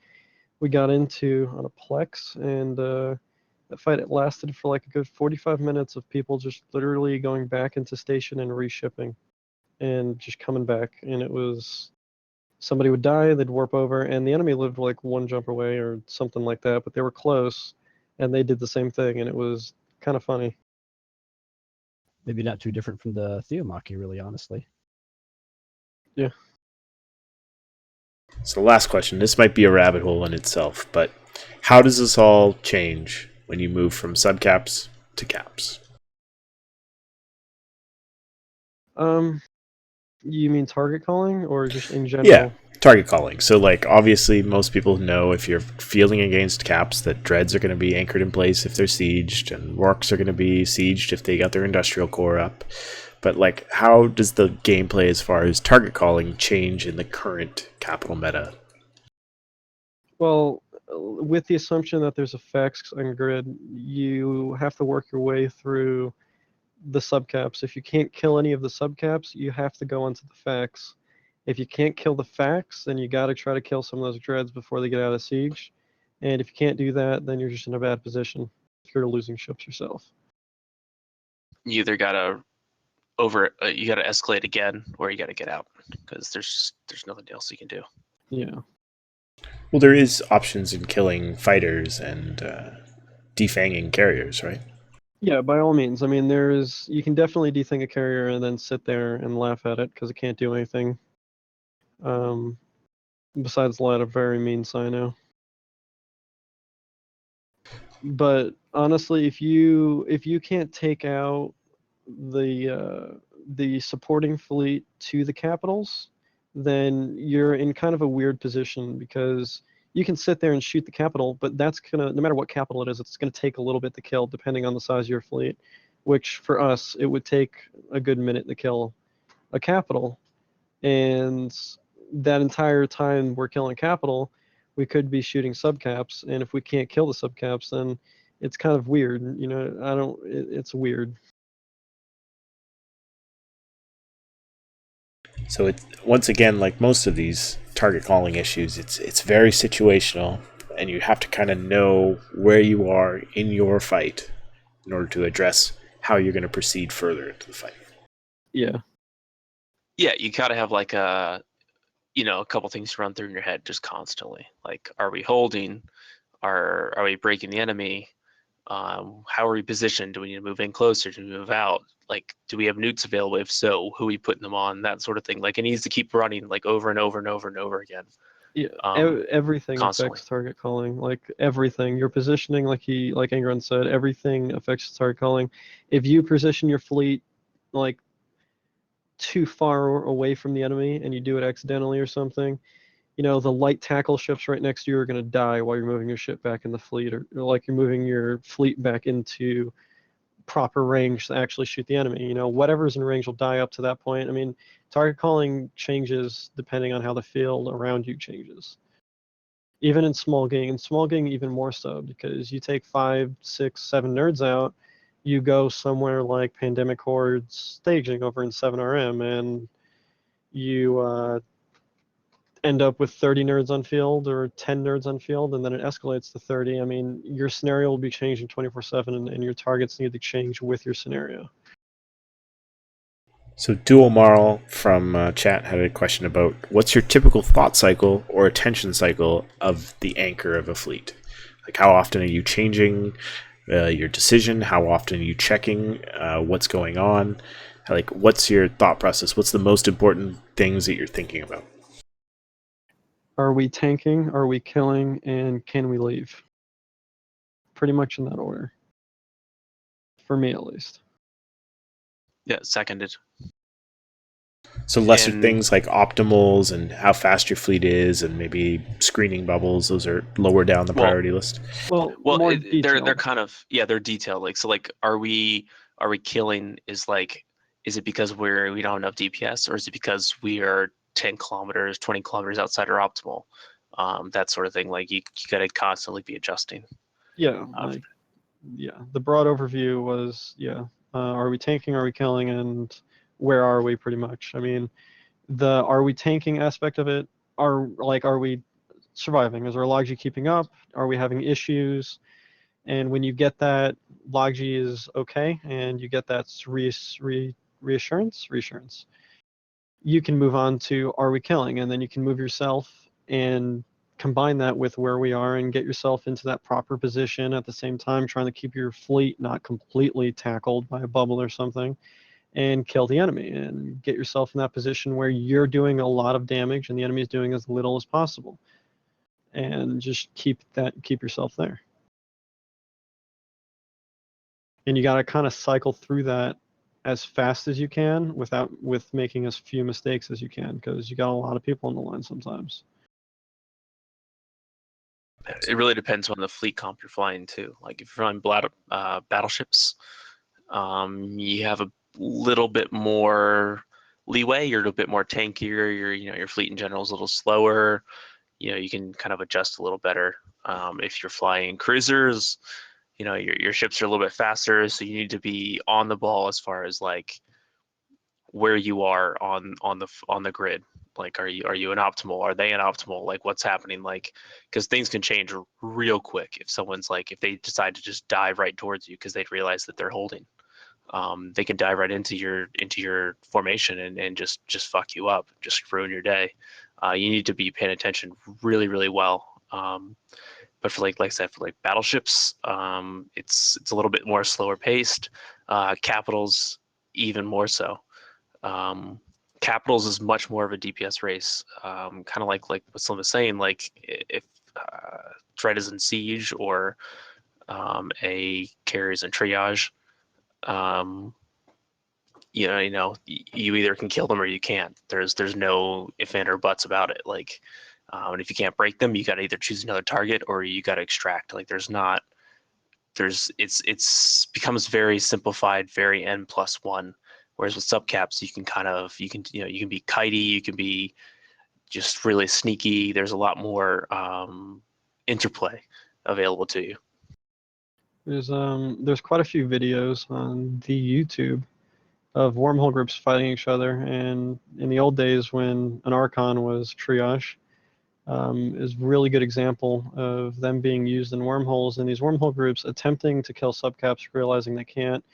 we got into on a Plex, and that fight, it lasted for like a good 45 minutes of people just literally going back into station and reshipping and just coming back. And it was, somebody would die, they'd warp over, and the enemy lived like one jump away or something like that, but they were close, and they did the same thing, and it was kind of funny. Maybe not too different from the Theomachy, really, honestly. Yeah. So last question. This might be a rabbit hole in itself, but how does this all change when you move from subcaps to caps? You mean target calling or just in general? Yeah, target calling. So like obviously most people know if you're fielding against caps that dreads are going to be anchored in place if they're sieged, and orcs are going to be sieged if they got their industrial core up. But like, how does the gameplay as far as target calling change in the current capital meta? Well, with the assumption that there's effects on grid, you have to work your way through the subcaps. If you can't kill any of the subcaps, you have to go onto the facts. If you can't kill the facts, then you got to try to kill some of those dreads before they get out of siege. And if you can't do that, then you're just in a bad position if you're losing ships yourself. You either gotta you gotta escalate again, or you gotta get out, because there's nothing else you can do. Yeah. Well, there is options in killing fighters and defanging carriers, right? Yeah, by all means. I mean, you can definitely defang a carrier and then sit there and laugh at it because it can't do anything. Besides a lot of very mean Sino. But honestly, if you can't take out the supporting fleet to the capitals, then you're in kind of a weird position, because you can sit there and shoot the capital, but that's gonna, no matter what capital it is, it's gonna take a little bit to kill depending on the size of your fleet, which for us, it would take a good minute to kill a capital. And that entire time we're killing capital, we could be shooting subcaps, and if we can't kill the subcaps, then it's kind of weird. It's weird. So it's, once again, like most of these target calling issues, it's very situational, and you have to kind of know where you are in your fight in order to address how you're going to proceed further into the fight. Yeah. Yeah, you gotta have like a couple things to run through in your head just constantly. Like, are we holding? Are we breaking the enemy? How are we positioned? Do we need to move in closer? Do we move out? Like, do we have nukes available? If so, who are we putting them on? That sort of thing. Like, it needs to keep running like over and over and over and over again. Yeah, everything constantly affects target calling. Like everything, your positioning, like Angron said, everything affects target calling. If you position your fleet like too far away from the enemy and you do it accidentally or something, the light tackle ships right next to you are going to die while you're moving your ship back in the fleet, or like you're moving your fleet back into proper range to actually shoot the enemy. Whatever's in range will die up to that point. I mean, target calling changes depending on how the field around you changes. Even in small game even more so, because you take 5, 6, 7 nerds out, you go somewhere like Pandemic Horde's staging over in 7RM, and you end up with 30 nerds on field or 10 nerds on field, and then it escalates to 30. I mean, your scenario will be changing 24/7, and your targets need to change with your scenario. So Dual Marl from chat had a question about what's your typical thought cycle or attention cycle of the anchor of a fleet? Like how often are you changing your decision? How often are you checking what's going on? Like what's your thought process? What's the most important things that you're thinking about? Are we tanking? Are we killing? And can we leave? Pretty much in that order. For me, at least. Yeah, seconded. So lesser And- things like optimals and how fast your fleet is, and maybe screening bubbles. Those are lower down the priority list. Well, Well, more they're detailed. kind of, yeah, they're detailed. Like, so like, are we killing? Is it because we don't have enough DPS, or is it because we are 10 kilometers, 20 kilometers outside our optimal? That sort of thing. Like you got to constantly be adjusting. Yeah, the broad overview was, are we tanking, are we killing, and where are we, pretty much. I mean, the are we tanking aspect of it, are we surviving? Is our Loggy keeping up? Are we having issues? And when you get that Loggy is okay, and you get that reassurance, you can move on to are we killing, and then you can move yourself and combine that with where we are and get yourself into that proper position at the same time, trying to keep your fleet not completely tackled by a bubble or something, and kill the enemy and get yourself in that position where you're doing a lot of damage and the enemy is doing as little as possible, and just keep yourself there. And you got to kind of cycle through that as fast as you can with making as few mistakes as you can, because you got a lot of people on the line sometimes. It really depends on the fleet comp you're flying too. Like if you're flying battleships, you have a little bit more leeway. You're a little bit more tankier. Your fleet in general is a little slower. You can kind of adjust a little better. If you're flying cruisers, your ships are a little bit faster, so you need to be on the ball as far as like where you are on the grid. Like, are you an optimal? Are they an optimal? Like, what's happening? Like, because things can change real quick if they decide to just dive right towards you because they realize that they're holding. They can dive right into your formation and just fuck you up, just ruin your day. You need to be paying attention really, really well. But for like I said, for like battleships, it's a little bit more slower paced. Capitals even more so. Capitals is much more of a DPS race, kind of like what Slim was saying. Like if Dread is in siege or a carrier is in triage, you either can kill them or you can't. There's no if and or buts about it. Like, and if you can't break them, you got to either choose another target or you got to extract. Like it's becomes very simplified, very N+1. Whereas with subcaps, you can be kitey, you can be just really sneaky. There's a lot more interplay available to you. There's quite a few videos on the YouTube of wormhole groups fighting each other, and in the old days when an Archon was triage, is a really good example of them being used in wormholes, and these wormhole groups attempting to kill subcaps, realizing they can't.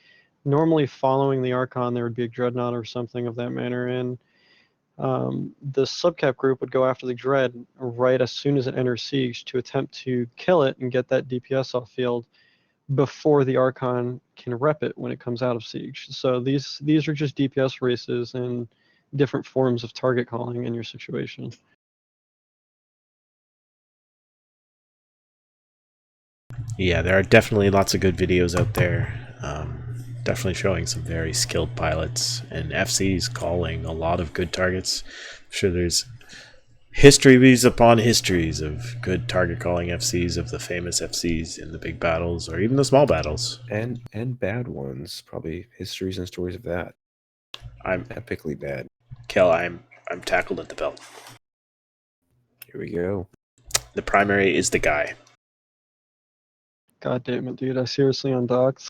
Normally following the Archon, there would be a Dreadnought or something of that manner, and the subcap group would go after the Dread right as soon as it enters siege to attempt to kill it and get that DPS off field before the Archon can rep it when it comes out of siege. So these are just DPS races and different forms of target calling in your situation. Yeah, there are definitely lots of good videos out there. Definitely showing some very skilled pilots and FCs calling a lot of good targets. I'm sure there's histories upon histories of good target calling FCs, of the famous FCs in the big battles or even the small battles. And bad ones, probably histories and stories of that. I'm Epically bad. Kel, I'm tackled at the belt. Here we go. The primary is the guy. God damn it, dude! I seriously undocked.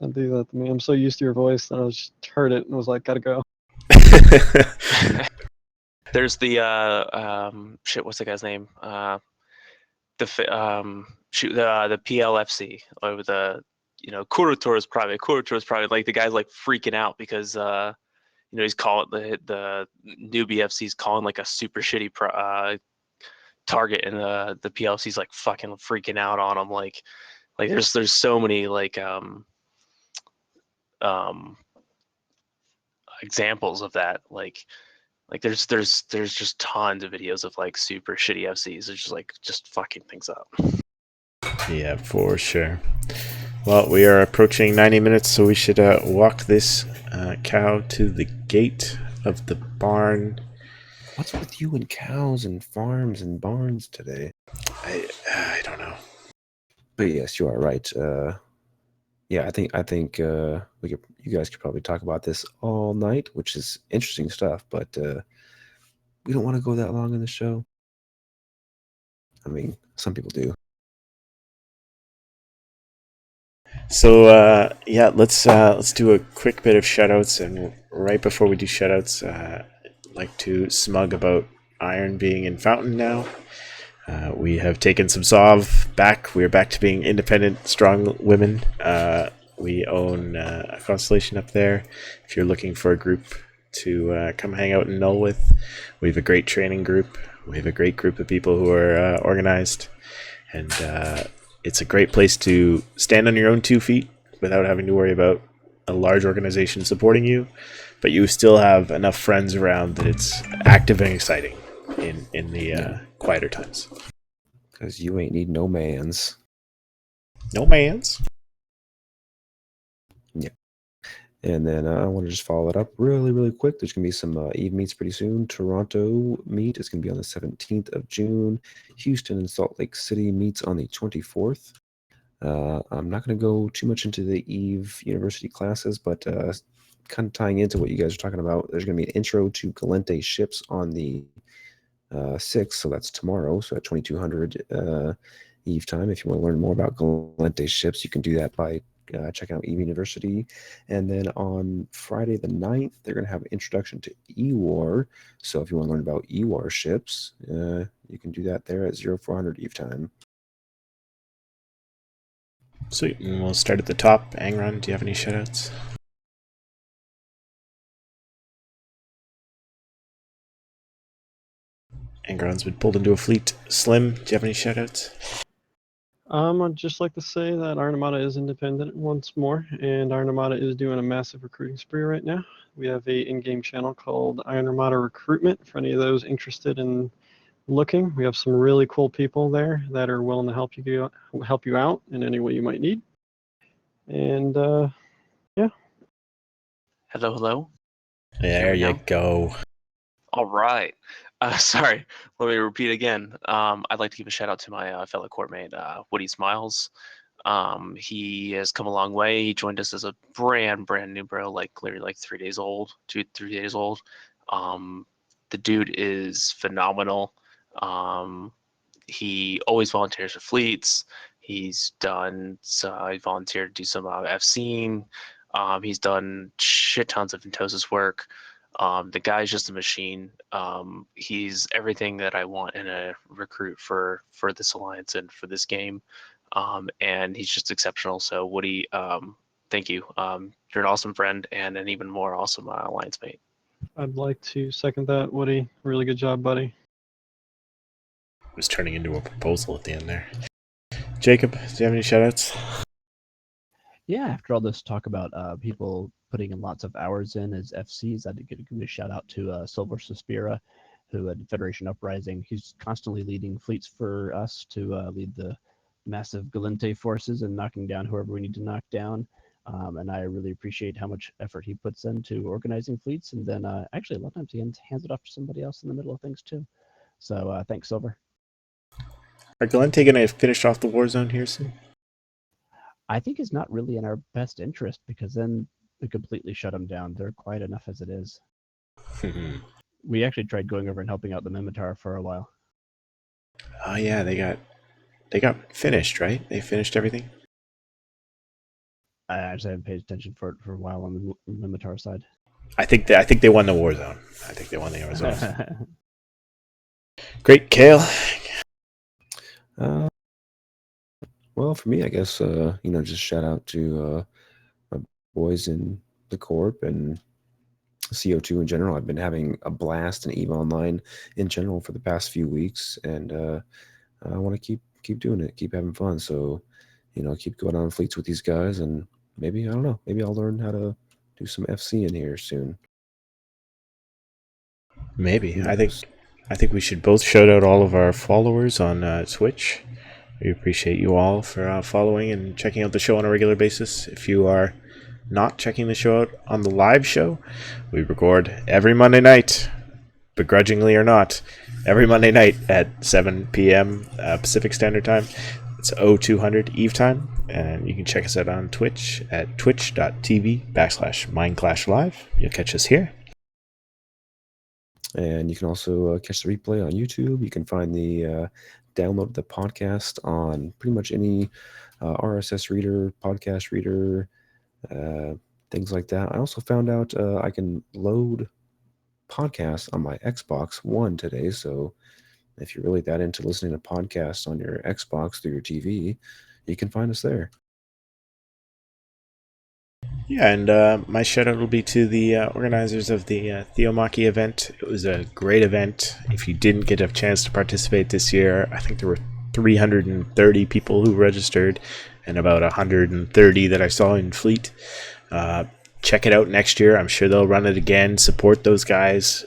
Don't do that to me. I'm so used to your voice that I just heard it and was like, gotta go. There's the what's the guy's name? The PLFC, or Kurotor is private. Kurotor is private. Like the guy's like freaking out because he's calling the new BFC's calling like a super shitty target, and the PLC's like fucking freaking out on him. Like there's so many like examples of that. Like there's just tons of videos of like super shitty FCs. It's just fucking things up. Yeah, for sure. Well, we are approaching 90 minutes, so we should walk this cow to the gate of the barn. What's with you and cows and farms and barns today? I don't know. But yes, you are right. Yeah, I think you guys could probably talk about this all night, which is interesting stuff. But we don't want to go that long in the show. I mean, some people do. So yeah, let's do a quick bit of shoutouts, and right before we do shoutouts, I'd like to smug about Iron being in Fountain now. We have taken some Sov back. We are back to being independent, strong women. We own a constellation up there. If you're looking for a group to come hang out in Null with, we have a great training group. We have a great group of people who are organized, and it's a great place to stand on your own 2 feet without having to worry about a large organization supporting you, but you still have enough friends around that it's active and exciting in the quieter times. Because you ain't need no mans. No mans. Yeah. And then I want to just follow it up really, really quick. There's going to be some Eve meets pretty soon. Toronto meet is going to be on the 17th of June. Houston and Salt Lake City meets on the 24th. I'm not going to go too much into the Eve University classes, but kind of tying into what you guys are talking about, there's going to be an intro to Galente ships on the 6th, so that's tomorrow. So at 2200 Eve time, if you want to learn more about Galente ships, you can do that by checking out Eve University. And then on Friday the 9th, they're going to have an introduction to E-War. So if you want to learn about E-War ships, you can do that there at 0400 Eve time. Sweet. And we'll start at the top. Angron, do you have any shoutouts? Angron's been pulled into a fleet. Slim, do you have any shoutouts? I'd just like to say that Iron Armada is independent once more, and Iron Armada is doing a massive recruiting spree right now. We have a in-game channel called Iron Armada Recruitment for any of those interested in looking. We have some really cool people there that are willing to help you out in any way you might need. And yeah. Hello. There you go. All right. Sorry, let me repeat again. I'd like to give a shout out to my fellow courtmate, Woody Smiles. He has come a long way. He joined us as a brand new bro, like clearly like 3 days old, 2-3 days old. The dude is phenomenal. He always volunteers for fleets. He's done, I volunteered to do some FCing. He's done shit tons of Ventosis work. The guy's just a machine. He's everything that I want in a recruit for this alliance and for this game. And he's just exceptional. So Woody, thank you. You're an awesome friend and an even more awesome alliance mate. I'd like to second that, Woody. Really good job, buddy. It was turning into a proposal at the end there. Jacob, do you have any shoutouts? Yeah, after all this talk about people putting in lots of hours in as FCs, I'd give a shout out to Silver Suspira, who at Federation Uprising, he's constantly leading fleets for us to lead the massive Galente forces and knocking down whoever we need to knock down. And I really appreciate how much effort he puts into organizing fleets. And then actually, a lot of times he hands it off to somebody else in the middle of things too. So thanks, Silver. Are Galente going to finish off the war zone here soon? I think it's not really in our best interest because then we completely shut them down. They're quiet enough as it is. We actually tried going over and helping out the Mimitar for a while. Oh yeah, they got finished, right? They finished everything. I just haven't paid attention for a while on the Mimitar side. I think they won the war zone. I think they won the war zone. Great, Kael. Well, for me, I guess just shout out to my boys in the Corp and CO2 in general. I've been having a blast in EVE Online in general for the past few weeks, and I want to keep doing it, keep having fun. So, keep going on fleets with these guys, and maybe I don't know, maybe I'll learn how to do some FC in here soon. Maybe. Who I knows? think we should both shout out all of our followers on Twitch. We appreciate you all for following and checking out the show on a regular basis. If you are not checking the show out on the live show, we record every Monday night, begrudgingly or not, every Monday night at 7 p.m. Pacific Standard Time. It's 0200 Eve time, and you can check us out on Twitch at twitch.tv/MindClashLive. You'll catch us here. And you can also catch the replay on YouTube. You can find the download the podcast on pretty much any RSS reader, podcast reader, things like that. I also found out I can load podcasts on my Xbox One today. So if you're really that into listening to podcasts on your Xbox through your TV, you can find us there. Yeah, and my shout out will be to the organizers of the Theomachy event. It was a great event. If you didn't get a chance to participate this year, I think there were 330 people who registered and about 130 that I saw in Fleet. Check it out next year. I'm sure they'll run it again. Support those guys.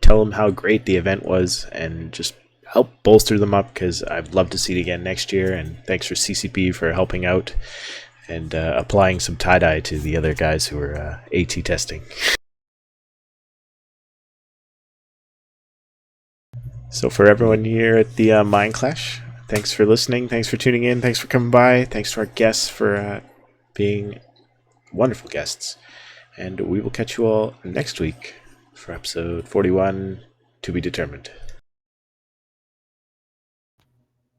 Tell them how great the event was and just help bolster them up, because I'd love to see it again next year. And thanks for CCP for helping out and applying some tie-dye to the other guys who were AT testing. So for everyone here at the Mind Clash, thanks for listening, thanks for tuning in, thanks for coming by, thanks to our guests for being wonderful guests. And we will catch you all next week for episode 41, to be determined.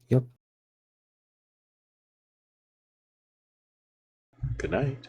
Yep. Good night.